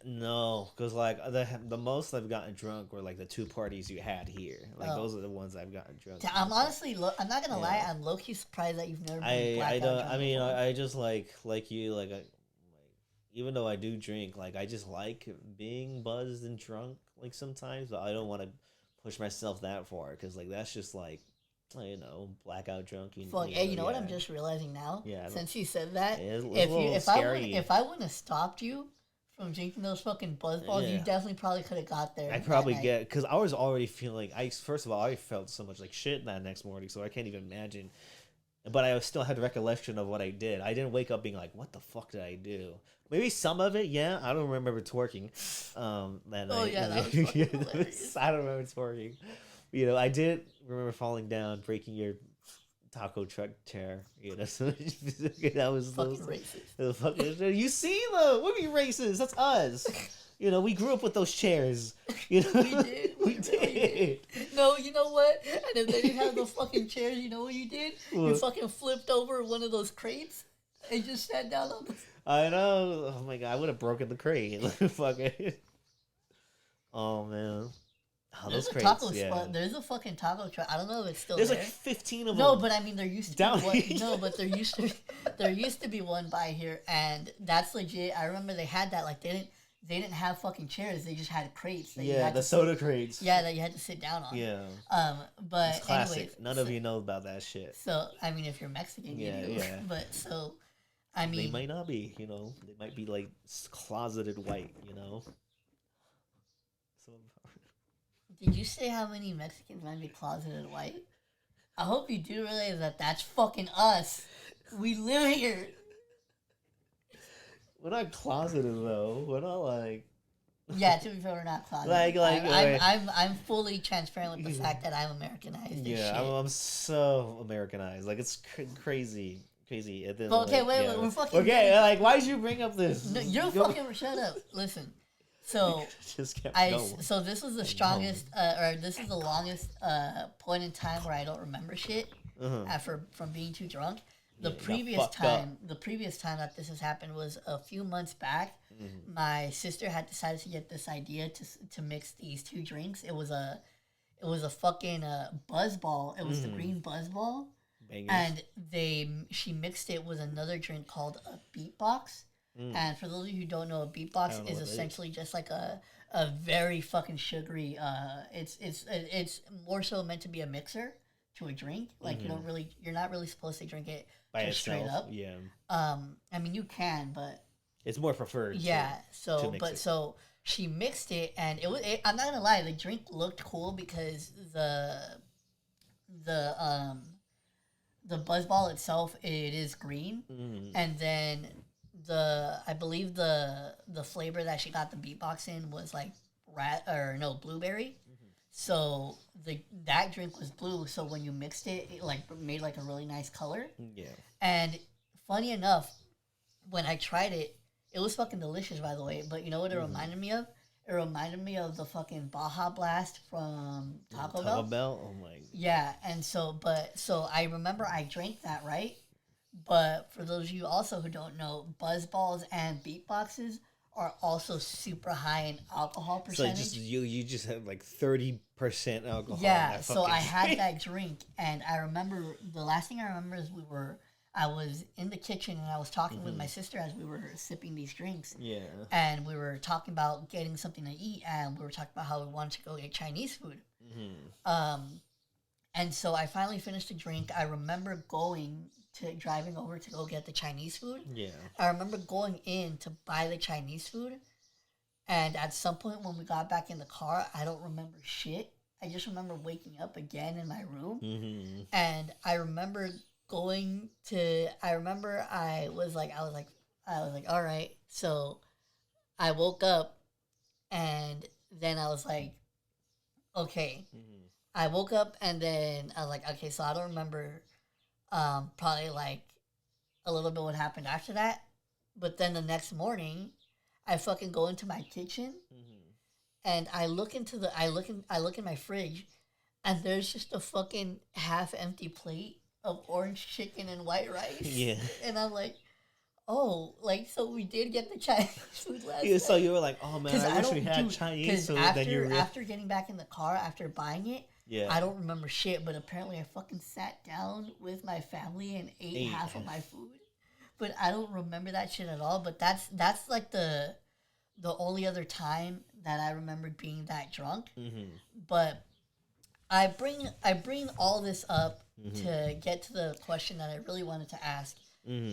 No, because like the most I've gotten drunk were like the 2 parties you had here. Like those are the ones I've gotten drunk. I'm honestly, I'm not gonna lie, I'm low key surprised that you've never been blacked out drunk. I mean, I just like you, like even though I do drink, like I just like being buzzed and drunk, like sometimes, but I don't want to push myself that far because like that's just like. Blackout drunk. You know what I'm just realizing now? Yeah. Since you said that, if I wouldn't have stopped you from drinking those fucking buzzballs, you definitely probably could have got there. I probably because I was already feeling. First of all, I felt so much like shit that next morning, so I can't even imagine. But I still had the recollection of what I did. I didn't wake up being like, "What the fuck did I do?" Maybe some of it, yeah. I don't remember twerking. That night. Yeah, that was fucking hilarious. I don't remember twerking. I did remember falling down, breaking your taco truck chair. So that was fucking racist. You see them? What are you racist? That's us. We grew up with those chairs. We did. We did. No, you know what? And if they didn't have the fucking chairs, you know what you did? What? You fucking flipped over one of those crates and just sat down on the... I know. Oh my god, I would have broken the crate. Fucking. Oh man. Oh, there's a taco spot. There's a fucking taco truck. I don't know if it's still there. There's like 15 of them. No, but I mean there used to be one. No, but there used to be one by here, and that's legit. I remember they had that. Like they didn't have fucking chairs. They just had crates. The soda crates. Yeah, that you had to sit down on. Yeah. But it's classic. Anyways, None of you know about that shit. So I mean, if you're Mexican, you do. Yeah. But so, I mean, they might not be. They might be like closeted white. So. Did you say how many Mexicans might be closeted white? I hope you do realize that that's fucking us. We live here. We're not closeted though. We're not like. Yeah, to be fair, we're not closeted. I'm fully transparent with the fact that I'm Americanized. Yeah, I'm so Americanized. Like it's crazy. And then, but okay, like, wait, we're fucking. Okay, like why'd you bring up this? No, you're fucking. Shut up. Listen. So so this was the strongest, or this is the longest point in time where I don't remember shit from being too drunk. The previous time that this has happened was a few months back. Mm-hmm. My sister had decided to get this idea to mix these two drinks. It was a fucking buzz ball. It was the green buzz ball. Bangers. And she mixed it with another drink called a beatbox. And for those of you who don't know, a beatbox is essentially just like a very fucking sugary. It's more so meant to be a mixer to a drink. Like you're not really supposed to drink it by just itself, straight up. Yeah. I mean you can, but it's more preferred. Yeah. So she mixed it, and I'm not gonna lie, the drink looked cool because the buzz ball itself, it is green, and then I believe the flavor that she got the beatbox in was like blueberry. So that drink was blue. So when you mixed it, it like made like a really nice color. Yeah. And funny enough, when I tried it, it was fucking delicious, by the way. But you know what it reminded me of? It reminded me of the fucking Baja Blast from Taco Bell. Taco Bell? Oh my. Yeah, and so I remember I drank that, right? But for those of you also who don't know, buzz balls and beatboxes are also super high in alcohol percentage. So you just have like 30% alcohol. Yeah, so I had that drink, and I remember the last thing I remember is I was in the kitchen and I was talking with my sister as we were sipping these drinks. Yeah. And we were talking about getting something to eat, and we were talking about how we wanted to go get Chinese food. And so I finally finished the drink. I remember driving over to go get the Chinese food. Yeah. I remember going in to buy the Chinese food, and at some point when we got back in the car, I don't remember shit. I just remember waking up again in my room, and I remember I was like, all right. So I woke up, and then I was like, okay. I woke up, and then I was like, okay, so I don't remember probably like a little bit what happened after that. But then the next morning, I fucking go into my kitchen, and I look in my fridge, and there's just a fucking half empty plate of orange chicken and white rice. Yeah. And I'm like, oh, like, so we did get the Chinese food last night. So you were like, oh man, I wish we had Chinese food. After getting back in the car, after buying it, I don't remember shit, but apparently I fucking sat down with my family and ate half of my food. But I don't remember that shit at all. But that's like the only other time that I remembered being that drunk. But I bring all this up to get to the question that I really wanted to ask,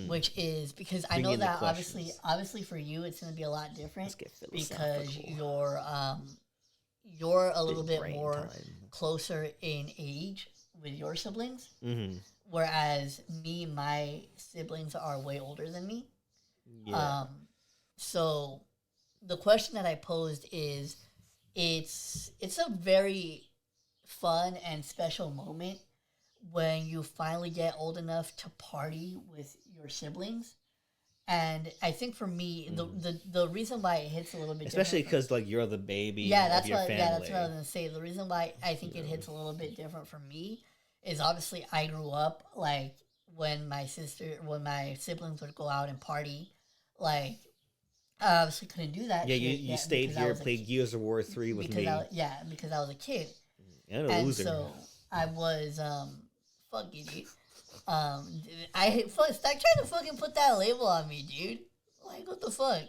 which is because I know that obviously for you it's going to be a lot different because you're a little bit more closer in age with your siblings, whereas my siblings are way older than me. Yeah. So the question that I posed is, it's a very fun and special moment when you finally get old enough to party with your siblings. And I think for me, the reason why it hits a little bit especially because like you're the baby of your family. Yeah, that's what I was going to say. The reason why I think it hits a little bit different for me is obviously I grew up like when my siblings would go out and party, like I obviously couldn't do that. Yeah, you stayed here, played Gears of War 3 with me. Because I was a kid. And a loser. So I was fuck you, dude. Stop trying to fucking put that label on me, dude. Like, what the fuck?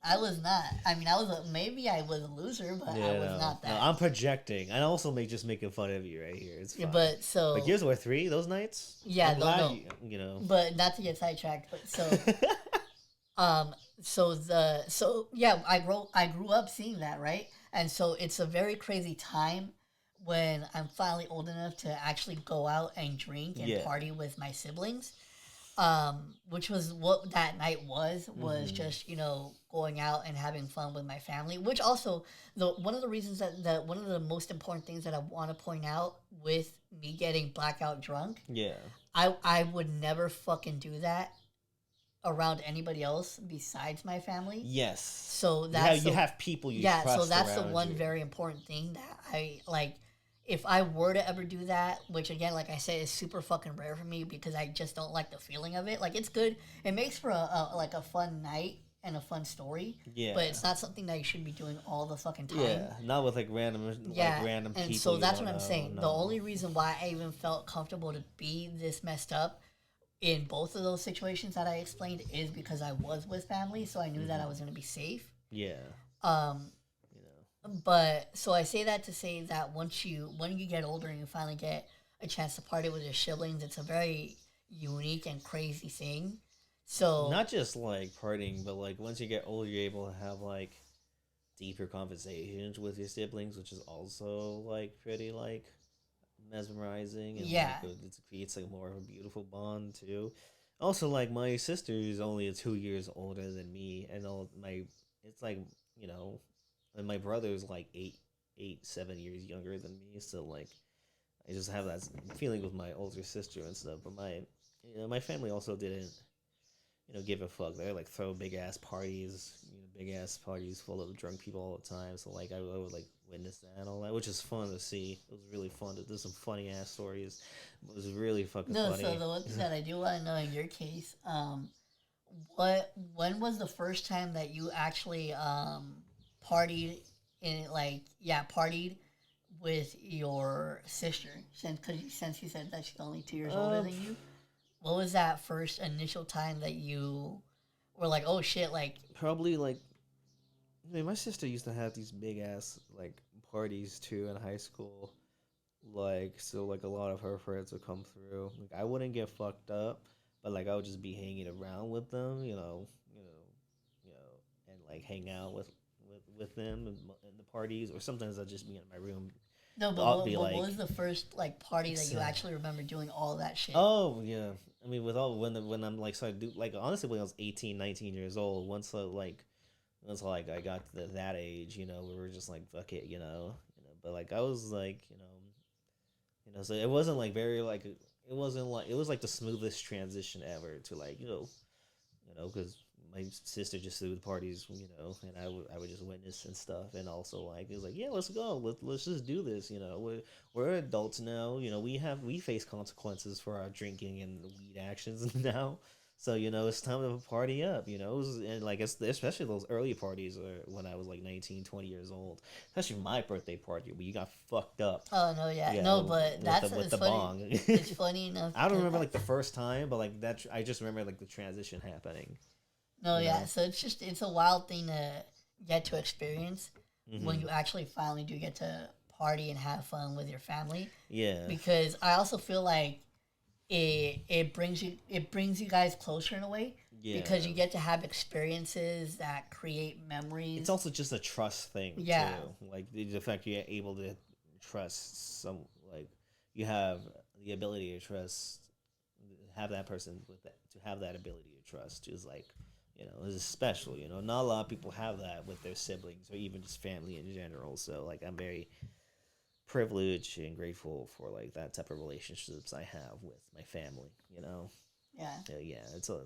I was not. I mean, maybe I was a loser, but I was not that. No, I'm projecting. I also just making fun of you right here. It's fine. But so. But Gears of War 3, those nights? Yeah, I'm glad you know. But not to get sidetracked, but so. I grew up seeing that, right? And so it's a very crazy time when I'm finally old enough to actually go out and drink and party with my siblings. which was what that night was Mm-hmm. just going out and having fun with my family. Which also the one of the reasons that one of the most important things that I want to point out with me getting blackout drunk, Yeah. I would never fucking do that around anybody else besides my family. Yes. So You have people you yeah, so trust that's the around one you. very important thing that I like. If I were to ever do that, which again, like I said, is super fucking rare for me because I just don't like the feeling of it. Like it's good, it makes for a fun night and a fun story, but Yeah. it's not something that you should be doing all the fucking time. Yeah. Not with Yeah, random and people so you that's don't what I'm know. saying. The No. only reason why I even felt comfortable to be this messed up in both of those situations that I explained is because I was with family, so I knew that I Mm-hmm. was going to be safe. Yeah. Um, You know. but so I say that to say that when you get older and you finally get a chance to party with your siblings, it's a very unique and crazy thing. So Not just like partying, but like once you get older, you're able to have like deeper conversations with your siblings, which is also like pretty like mesmerizing and like yeah, it creates like more of a beautiful bond too. Also, like my sister is only 2 years older than me, and all my it's like you know, and my brother is like 7 years younger than me. So like I just have that feeling with my older sister and stuff. But my family also didn't give a fuck. They like throw big ass parties, big ass parties full of drunk people all the time. So like I would like witness that and all that, which is fun to see. It was really fun to do some funny ass stories. It was really fucking no. So funny. the one thing that I do want to know in your case, when was the first time that you actually partied in partied with your sister since you said that she's only 2 years older um, than you? What was that first initial time that you were like, oh shit, like Probably like I mean, my sister used to have these big ass like parties too in high school. Like so, like a lot of her friends would come through. Like I wouldn't get fucked up, but like I would just be hanging around with them, and like hang out with them in the parties, or sometimes I'd just be in my room. no, I'll be but what like, was the first like party that it's, you actually remember doing all that shit? oh yeah. I mean, with all when I'm like started do like honestly when I was 18, 19 years old, once like I got to that age, we were just like fuck it, But like I was like, so it wasn't like very like it wasn't like it was like the smoothest transition ever to like because my sister just threw the parties, and I would just witness and stuff, and also like it was like yeah, let's go, let's just do this, we're adults now, we face consequences for our drinking and weed actions now. So it's time to party up. And like especially those early parties when I was like 19, 20 years old, especially my birthday party where you got fucked up. Oh no, yeah, Yeah, no, but with the that's with it's the funny. bong. It's funny enough I don't because remember like the first time, but like that I just remember like the transition happening. no, You yeah. know. So it's a wild thing to get to experience when Hmm. you actually finally do get to party and have fun with your family. Yeah. Because I also feel like it brings you guys closer in a way because Yeah. you get to have experiences that create It's memories. also just a trust thing Yeah, too. Like the fact you're able to trust like you have the ability to trust, have that person with that to have that ability to trust is like is special. Not a lot of people have that with their siblings or even just family in general. So like I'm very privileged and grateful for like that type of relationships I have with my family. yeah. Yeah, it's a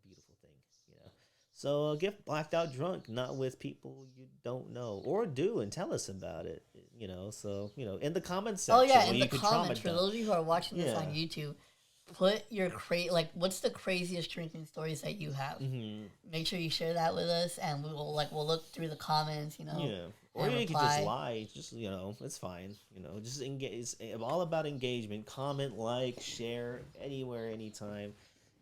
beautiful thing. You know, so get blacked out drunk, not with people you don't know or do, and tell us about it. So in the comments Oh section yeah, where in you the could trauma comments for dump. those of you who are watching this on Yeah. YouTube, put your like what's the craziest drinking stories that you have? Hmm. Make sure you share that with us, and we'll look through the comments, Yeah. Or and you could just reply. lie. Just it's fine. Just engage. It's all about engagement. Comment, like, share anywhere, anytime.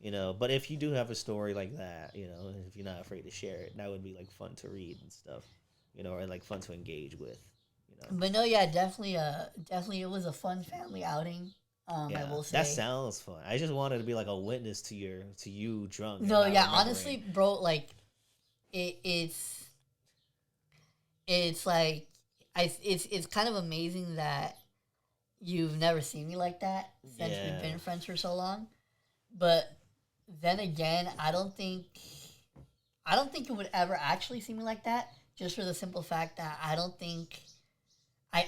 But if you do have a story like that, if you're not afraid to share it, that would be like fun to read and stuff. Or like fun to engage with. You know. But no, yeah, definitely, it was a fun family outing. I Yeah, will that say. sounds fun. I just wanted to be like a witness to you drunk and No, not yeah, remembering. honestly, bro, like it's like it's kind of amazing that you've never seen me like that since we've Yeah. been friends for so long. But then again, I don't think you would ever actually see me like that. Just for the simple fact that I don't think I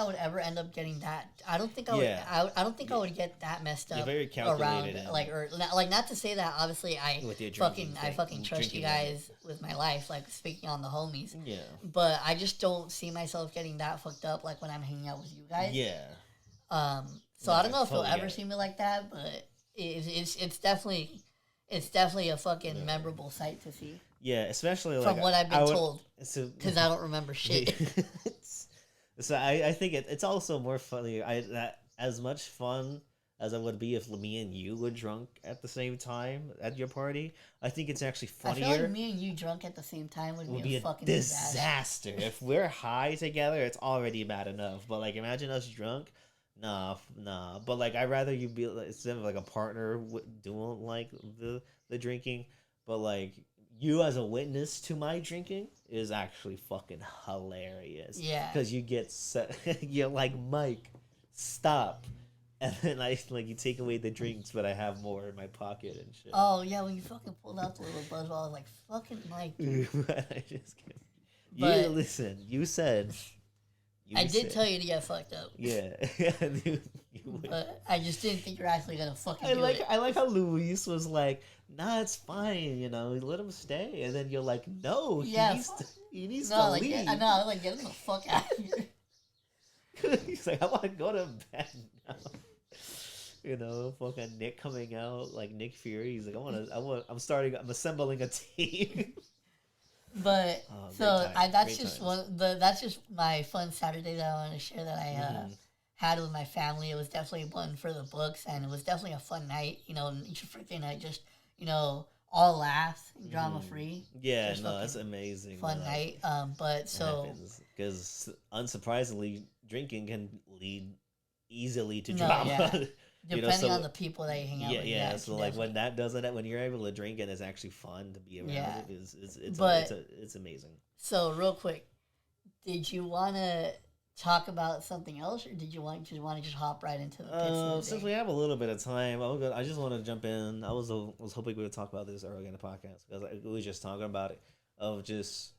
would ever end up getting that. I don't think I would. Yeah. I don't think I would get that messed You're up very around calculated and like not to say that obviously with your I fucking trust you drinking guys with my life, like speaking on the homies. Yeah. But I just don't see myself getting that fucked up like when I'm hanging out with you guys. Yeah. So No, I don't know I if you'll totally ever get it. see me like that, but it's definitely a fucking Yeah. memorable sight to see Yeah, especially like from what I've been told So, because I don't remember shit. so I think it's also more funny. That as much fun as it would be if me and you were drunk at the same time at your party. I think it's actually I funnier. feel like me and you drunk at the same time would be a fucking disaster. If we're high together, it's already bad enough. But like, imagine us drunk. Nah. But like, I'd rather you be instead of like a partner doing like the drinking. But like, you as a witness to my drinking is actually fucking hilarious. Yeah. Because you get you're like, Mike, stop. And then you take away the drinks, but I have more in my pocket and shit. Oh yeah, when you fucking pulled out the little buzzball, I was like, "Fucking Mike." I just can't. But you listen. You said. I did tell you to get fucked up. Yeah. But I just didn't think you're actually gonna fucking do it. I like how Luis was like, "Nah, it's fine. You know, let him stay." And then you're like, "No, he needs to like, leave." I know. I was like, "Get him the fuck out of here." He's like, "I want to go to bed now." You know, fucking Nick coming out like Nick Fury. He's like, I'm assembling a team. But so that's just my fun Saturday that I want to share that I had with my family. It was definitely one for the books, and it was definitely a fun night. You know, each freaking night, just all laughs, drama free. Yeah, no, that's amazing. Fun night. But so because unsurprisingly, drinking can lead easily to drama. Yeah. Depending on the people that you hang out with. Yeah. So like when that does it, when you're able to drink and it's actually fun to be around it, it's amazing. So real quick, did you want to talk about something else, or did you want to just hop right into the pits? Since we have a little bit of time, I just want to jump in. I was hoping we would talk about this earlier in the podcast because we were just talking about it. We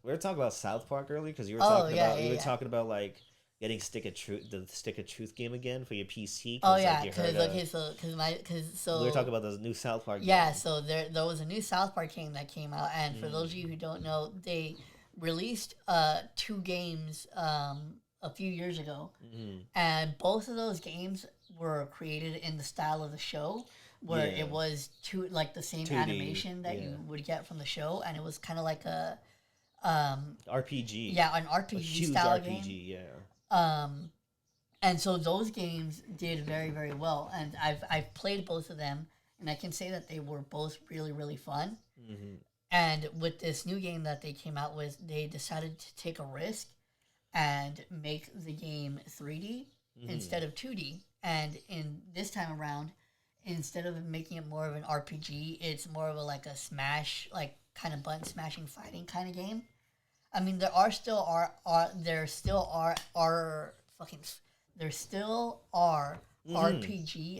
were talking about South Park earlier because you were talking about like getting Stick of Truth game again for your PC. Oh yeah, because we were talking about the new South Park. Yeah, so there was a new South Park game that came out, and for those of you who don't know, they released 2 games a few years ago, and both of those games were created in the style of the show, where it was the same 2D animation that you would get from the show, and it was kind of like a RPG. Yeah, an RPG style game. Yeah. And so those games did very, very well, and I've played both of them, and I can say that they were both really, really fun. Mm-hmm. And with this new game that they came out with, they decided to take a risk and make the game 3D instead of 2D. And in this time around, instead of making it more of an RPG, it's more of a smash, like kind of button smashing fighting kind of game. I mean, there still are RPG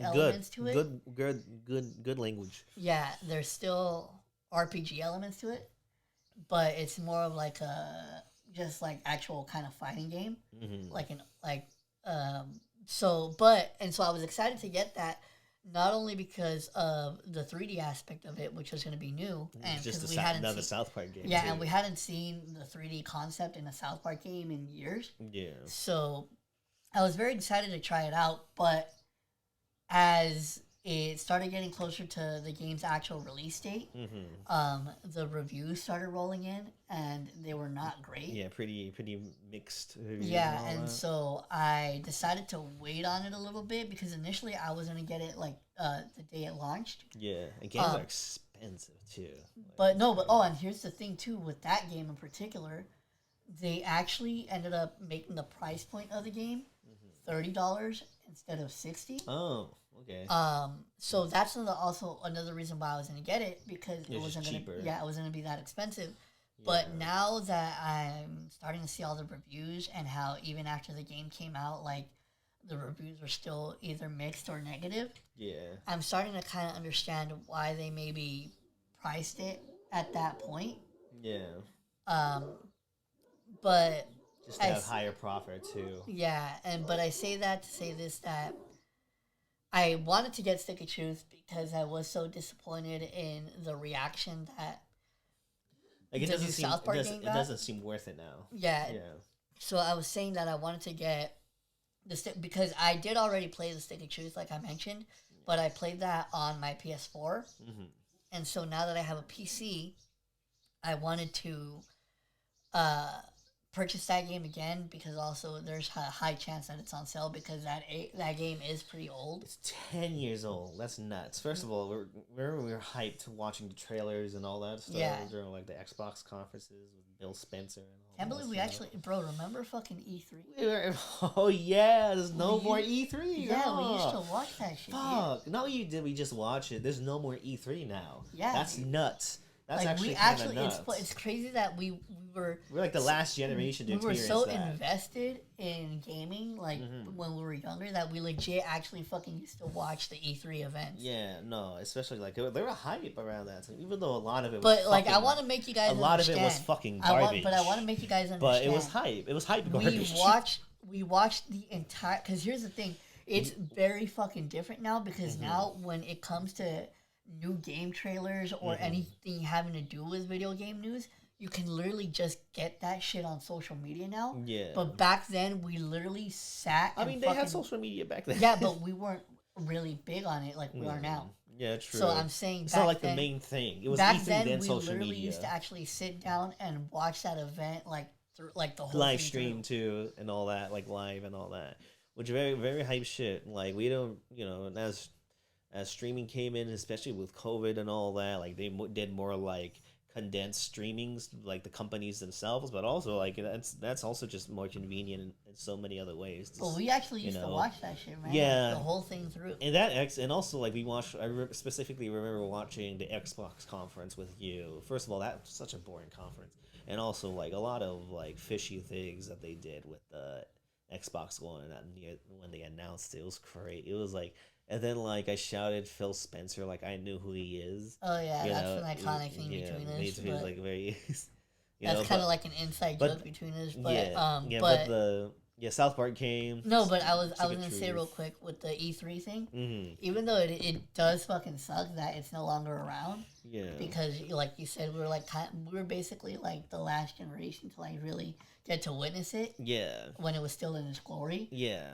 elements to it. Good language. Yeah, there's still RPG elements to it, but it's more of just actual kind of fighting game, so I was excited to get that. Not only because of the 3D aspect of it, which was going to be new, and just another South Park game. Yeah, and we hadn't seen the 3D concept in a South Park game in years. Yeah. So I was very excited to try it out, but as it started getting closer to the game's actual release date, the reviews started rolling in, and they were not great. Yeah, pretty mixed reviews. Yeah, and so I decided to wait on it a little bit because initially I was going to get it the day it launched. Yeah, and games are expensive too. And here's the thing too with that game in particular, they actually ended up making the price point of the game $30 instead of $60. Oh. Okay. So that's also another reason why I was going to get it, because it wasn't going to. Yeah, it wasn't going to be that expensive. Yeah. But now that I'm starting to see all the reviews and how even after the game came out, the reviews are still either mixed or negative. Yeah. I'm starting to kind of understand why they maybe priced it at that point. Yeah. But just to have higher profit too. Yeah, but I say that to say this, that I wanted to get Stick of Truth because I was so disappointed in the reaction that like it doesn't seem South Park it doesn't seem worth it now. Yeah. So I was saying that I wanted to get the stick because I did already play the Stick of Truth, like I mentioned, but I played that on my PS4, and so now that I have a PC, I wanted to purchase that game again because also there's a high chance that it's on sale because that game is pretty old. It's 10 years old. That's nuts. First of all, we were hyped watching the trailers and all that stuff during like the Xbox conferences with Bill Spencer and all. Can't believe we actually, bro. Remember fucking E3? Oh yeah, there's no more E3. Yeah, we used to watch that shit. Fuck, not only did we just watch it, there's no more E3 now. Yeah, that's nuts. That's like actually nuts. It's crazy that we're like the last generation to experience that. We were so invested in gaming, like when we were younger, that we legit actually fucking used to watch the E3 events. Yeah, no, especially like there were hype around that time, even though a lot of it. But was like, I want to make you guys. A lot of it was fucking garbage. But I want to make you guys understand. But it was hype. It was hype garbage. We watched the entire. Because here's the thing, it's very fucking different now. Because now when it comes to new game trailers or anything having to do with video game news, you can literally just get that shit on social media now. Yeah. But back then, we literally sat. I mean, they had social media back then. Yeah, but we weren't really big on it like we are now. Yeah, true. So I'm saying it's not like the main thing. It was back E3 then. We literally used to actually sit down and watch that event like through like the whole live stream too and all that, like live and all that, which very very hype shit. Like we don't, as streaming came in, especially with COVID and all that, like they did more like condensed streamings, like the companies themselves, but also like that's also just more convenient in so many other ways. Well, we actually used to watch that shit, man. Yeah, like, the whole thing through. And also like we watched. Specifically remember watching the Xbox conference with you. First of all, that was such a boring conference, and also like a lot of like fishy things that they did with the Xbox One when they announced it. It was great. It was like. And then, like, I shouted Phil Spencer, like, I knew who he is. Oh, yeah, that's an iconic thing between us. It was, like, very... that's kind of like an inside joke between us. But, but South Park came. No, but I was going to say real quick with the E3 thing, even though it does fucking suck that it's no longer around. Yeah. Because, like you said, we were basically, like, the last generation to, like, really get to witness it. Yeah. When it was still in its glory. Yeah.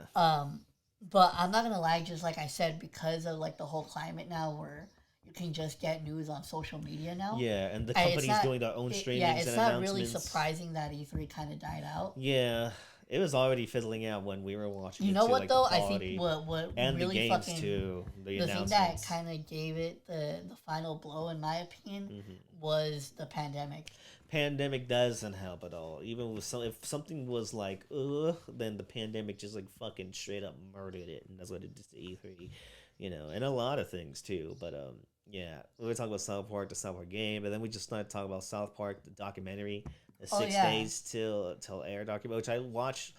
But I'm not gonna lie, just like I said, because of like the whole climate now, where you can just get news on social media now. Yeah, and the companies doing their own streamings. Yeah, it's not really surprising that E3 kind of died out. Yeah, it was already fizzling out when we were watching. You know what though? I think what and really the games fucking too. The thing that kind of gave it the final blow, in my opinion, was the pandemic. Pandemic doesn't help at all. Even with if something was like, then the pandemic just like fucking straight up murdered it, and that's what it did to E3, and a lot of things too. But yeah, we were talking about South Park, the South Park game, and then we just started talking about South Park, the documentary, the 6 days till air documentary, which I watch,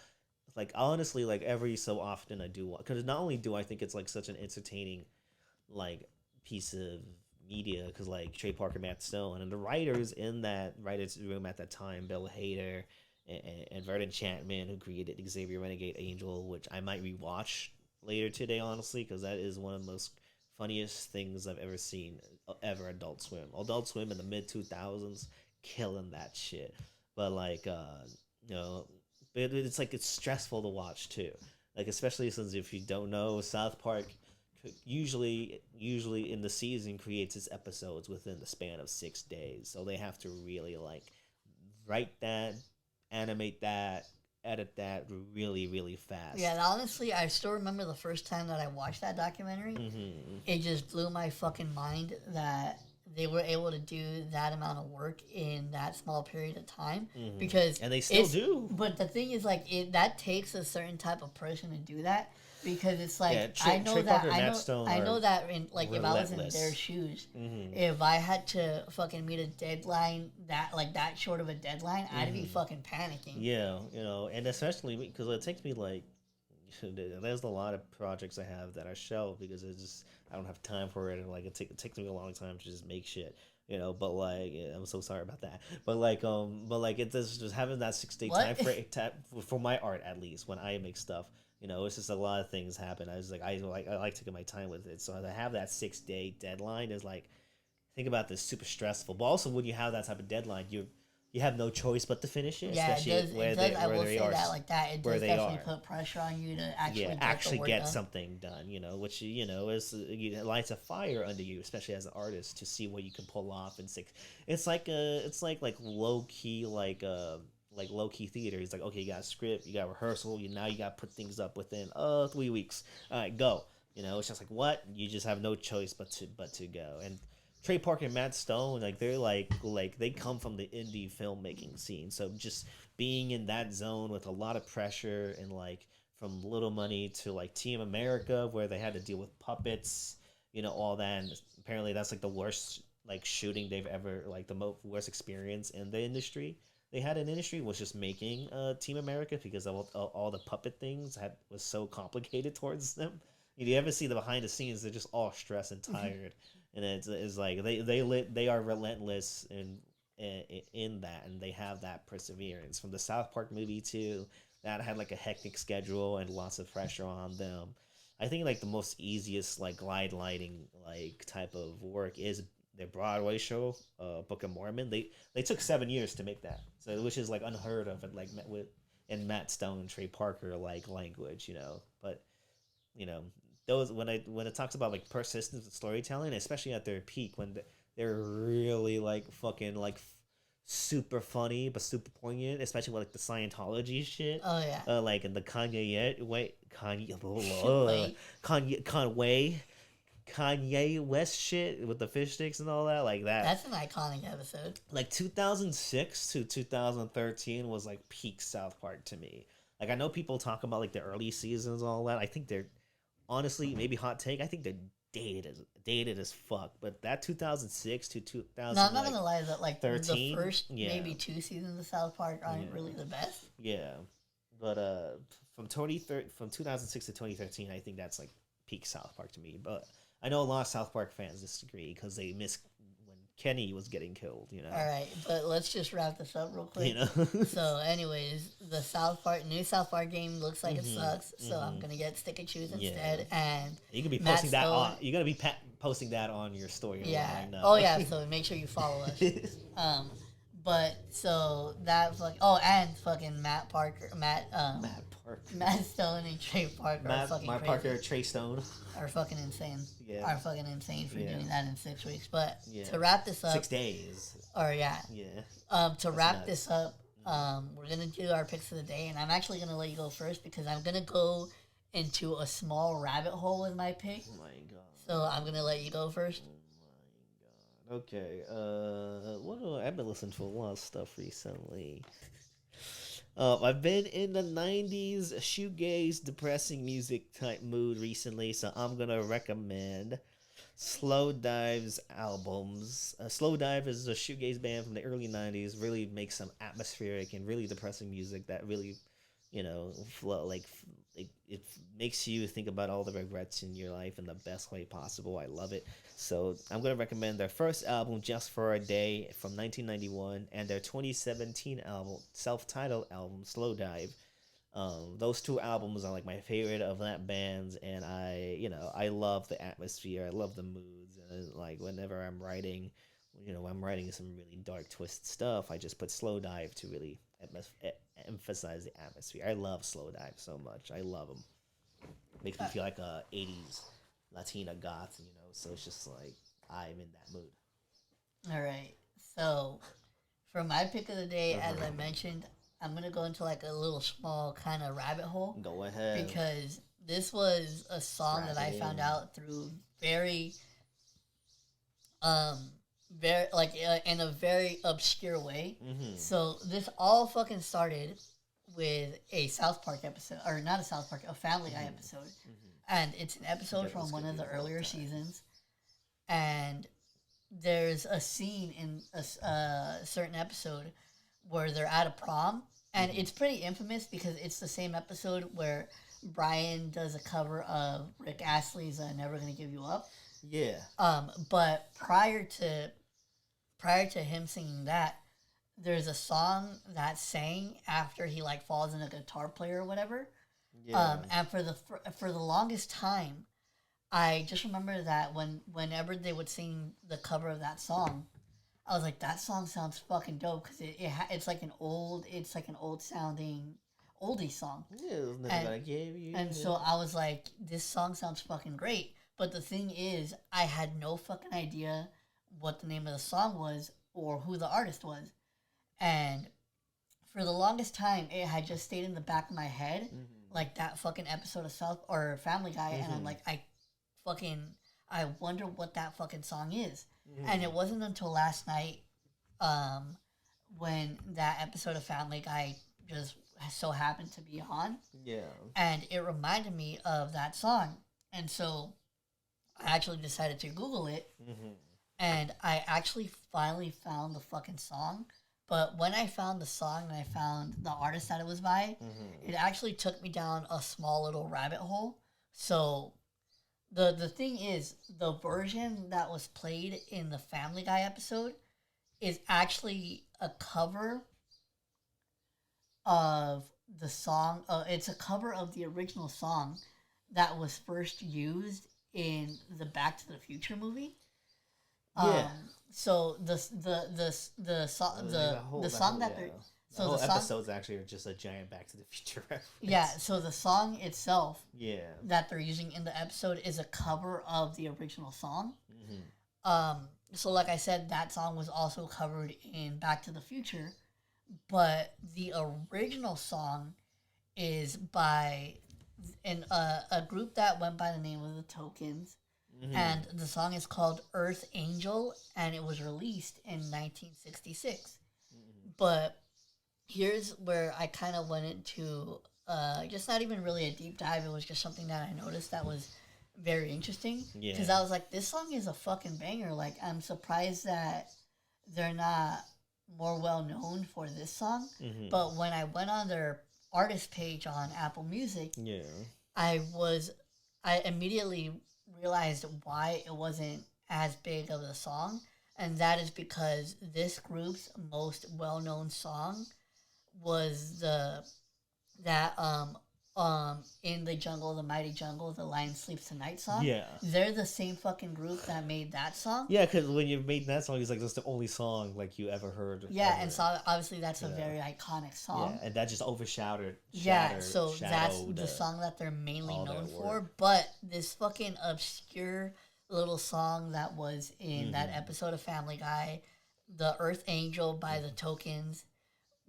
like honestly, like every so often I do watch, because not only do I think it's like such an entertaining, like piece of media, because like Trey Parker, Matt Stone, and the writers in that writers room at that time, Bill Hader and Vernon Chapman, who created Xavier Renegade Angel, which I might rewatch later today, honestly, because that is one of the most funniest things I've ever seen ever. Adult Swim in the mid 2000s, killing that shit. But like it's like it's stressful to watch too, like especially since if you don't know, South Park usually in the season creates its episodes within the span of 6 days, so they have to really like write that, animate that, edit that really really fast. Yeah, honestly, I still remember the first time that I watched that documentary. It just blew my fucking mind that they were able to do that amount of work in that small period of time, because and they still do. But the thing is, like, that takes a certain type of person to do that. Because it's like, I know that in like if I was in their shoes, if I had to fucking meet a deadline that short of a deadline, I'd be fucking panicking. Yeah, and especially because it takes me like There's a lot of projects I have that are shelved because it's just I don't have time for it, and like it takes me a long time to just make shit. But like yeah, I'm so sorry about that. But like it just having that 6 day What? time frame for my art at least when I make stuff. It's just a lot of things happen. I was like I like taking my time with it. So to have that 6 day deadline is like think about this super stressful. But also when you have that type of deadline, you have no choice but to finish it, Yeah, it especially does. where It they does. I where will they say are that like that. It where does they definitely are. put pressure on you to actually Yeah, get actually the work get done. something done. Which it lights a fire under you, especially as an artist, to see what you can pull off in six. It's like low key like low key theater. It's like okay, you got a script, you got rehearsal, now you got to put things up within 3 weeks. All right, go. It's just like what you just have no choice but to go. And Trey Parker and Matt Stone, like they're like they come from the indie filmmaking scene, so just being in that zone with a lot of pressure and like from Little Money to like Team America, where they had to deal with puppets, all that. And apparently, that's like the worst like shooting they've ever like the worst experience in the industry. They had an industry was just making Team America because of all the puppet things was so complicated towards them. You ever see the behind the scenes? They're just all stressed and tired, and it's like they are relentless in that, and they have that perseverance. From the South Park movie too, that had like a hectic schedule and lots of pressure on them. I think like the most easiest like glide lighting like type of work is their Broadway show, Book of Mormon. They took 7 years to make that, so which is like unheard of, and like met with in Matt Stone and Trey Parker like language, but you know those when it talks about like persistence and storytelling, especially at their peak when they're really like fucking like super funny but super poignant, especially with like the Scientology shit. Oh yeah. Like in the Kanye Wait. Kanye West shit with the fish sticks and all that, like that. That's an iconic episode. Like 2006 to 2013 was like peak South Park to me. Like I know people talk about like the early seasons and all that. I think they're honestly maybe hot take. I think they're dated as fuck. But that 2006 to 2000 No, I'm not gonna lie. That like 13, the first yeah. maybe 2 seasons of South Park aren't Yeah. really the best. Yeah, but from 2006 to 2013, I think that's like peak South Park to me. But I know a lot of South Park fans disagree because they miss when Kenny was getting killed. All right, but let's just wrap this up real quick. So, anyways, the new South Park game looks like it sucks. So I'm gonna get Stick and Choose instead, and you can be Matt posting that Stone- on. You're gonna be posting that on your story. Yeah. Line, Oh yeah. So make sure you follow us. But so that and fucking Matt Parker, Matt Parker. Matt Stone and Trey Parker are fucking Matt crazy. Parker, Trey Stone. Are fucking insane. Yeah. Are fucking insane for Yeah. doing that in 6 weeks. But Yeah. to wrap this up, 6 days. or yeah, Yeah. to wrap nuts. this up, we're gonna do our picks of the day, and I'm actually gonna let you go first because I'm gonna go into a small rabbit hole with my pick. Oh my god. So I'm gonna let you go first. Okay. I've been listening to a lot of stuff recently. I've been in the '90s shoegaze, depressing music type mood recently, so I'm gonna recommend Slow Dive's albums. Slow Dive is a shoegaze band from the early '90s. Really makes some atmospheric and really depressing music that really, flow it makes you think about all the regrets in your life in the best way possible. I love it. So I'm gonna recommend their first album, Just for a Day, from 1991, and their 2017 album, self-titled album, Slow Dive. Those two albums are like my favorite of that band, and I love the atmosphere. I love the moods, and like whenever I'm writing, I'm writing some really dark, twisted stuff. I just put Slow Dive to really emphasize the atmosphere. I love Slow Dive so much. I love them. Makes me feel like a '80s Latina goth, So it's just like I'm in that mood. All right. So for my pick of the day, as I mentioned, I'm gonna go into like a little small kind of rabbit hole. Go ahead. Because this was a song that I found out through very in a very obscure way. Mm-hmm. So this all fucking started with a South Park episode, or not a South Park, a Family Guy episode, and it's an episode from one of the earlier seasons, and there's a scene in a certain episode where they're at a prom, and it's pretty infamous because it's the same episode where Brian does a cover of Rick Astley's "Never Gonna Give You Up." Yeah. But prior to him singing that, there's a song that sang after he like falls in a guitar player or whatever. Yeah. And for the longest time, I just remember that whenever they would sing the cover of that song, I was like, that song sounds fucking dope because it's like an old sounding oldie song. Yeah, it was never gonna give you. And so I was like, this song sounds fucking great. But the thing is, I had no fucking idea what the name of the song was or who the artist was. And for the longest time, it had just stayed in the back of my head, like that fucking episode of South or Family Guy. And I'm like, I wonder what that fucking song is. And it wasn't until last night, when that episode of Family Guy just so happened to be on. Yeah. And it reminded me of that song. And so I actually decided to Google it. And I actually finally found the fucking song. But when I found the song and I found the artist that it was by, it actually took me down a small little rabbit hole. So the thing is, the version that was played in the Family Guy episode is actually a cover of the song. It's a cover of the original song that was first used in the Back to the Future movie. Yeah. So the song that they're the whole episode's actually just a giant Back to the Future reference. Yeah. So the song itself, yeah, that they're using in the episode is a cover of the original song. So like I said, that song was also covered in Back to the Future, but the original song is by a group that went by the name of the Tokens. And the song is called Earth Angel, and it was released in 1966. But here's where I kind of went into just not even really a deep dive. It was just something that I noticed that was very interesting. Because I was like, this song is a fucking banger. Like, I'm surprised that they're not more well known for this song. But when I went on their artist page on Apple Music, I immediately realized why it wasn't as big of a song, and that is because this group's most well-known song was In the Jungle, the Mighty Jungle, the Lion Sleeps Tonight song. Yeah, they're the same fucking group that made that song. Yeah, because when you made that song, it's like that's the only song like you ever heard. Yeah, ever. And so obviously that's a very iconic song. Yeah, and that just overshadowed. So that's the song that they're mainly known for. But this fucking obscure little song that was in that episode of Family Guy, "The Earth Angel" by the Tokens,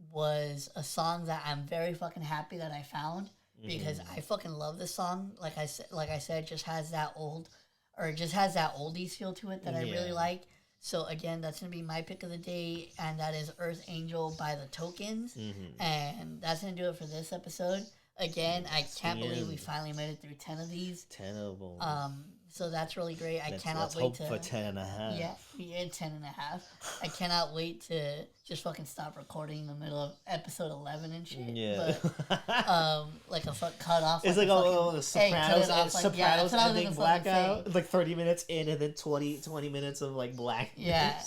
was a song that I'm very fucking happy that I found. Because I fucking love this song. Like I said, just has that oldies feel to it that I really like. So again, that's gonna be my pick of the day, and that is Earth Angel by the Tokens. And that's gonna do it for this episode. Again, I can't believe we finally made it through 10 of these. 10 of them. So that's really great. I cannot wait to... for 10 and a half. Yeah, we had 10 and a half. I cannot wait to just fucking stop recording in the middle of episode 11 and shit. Yeah. But, like a cut off. It's like the Sopranos, Sopranos ending blackout. Like 30 minutes in and then 20 minutes of like blackness. Yeah.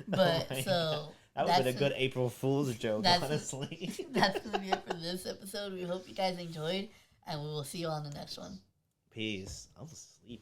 But so... That would have been a good April Fool's joke, honestly. That's going to be it for this episode. We hope you guys enjoyed, and we will see you on the next one. Peace. I'm sleepy.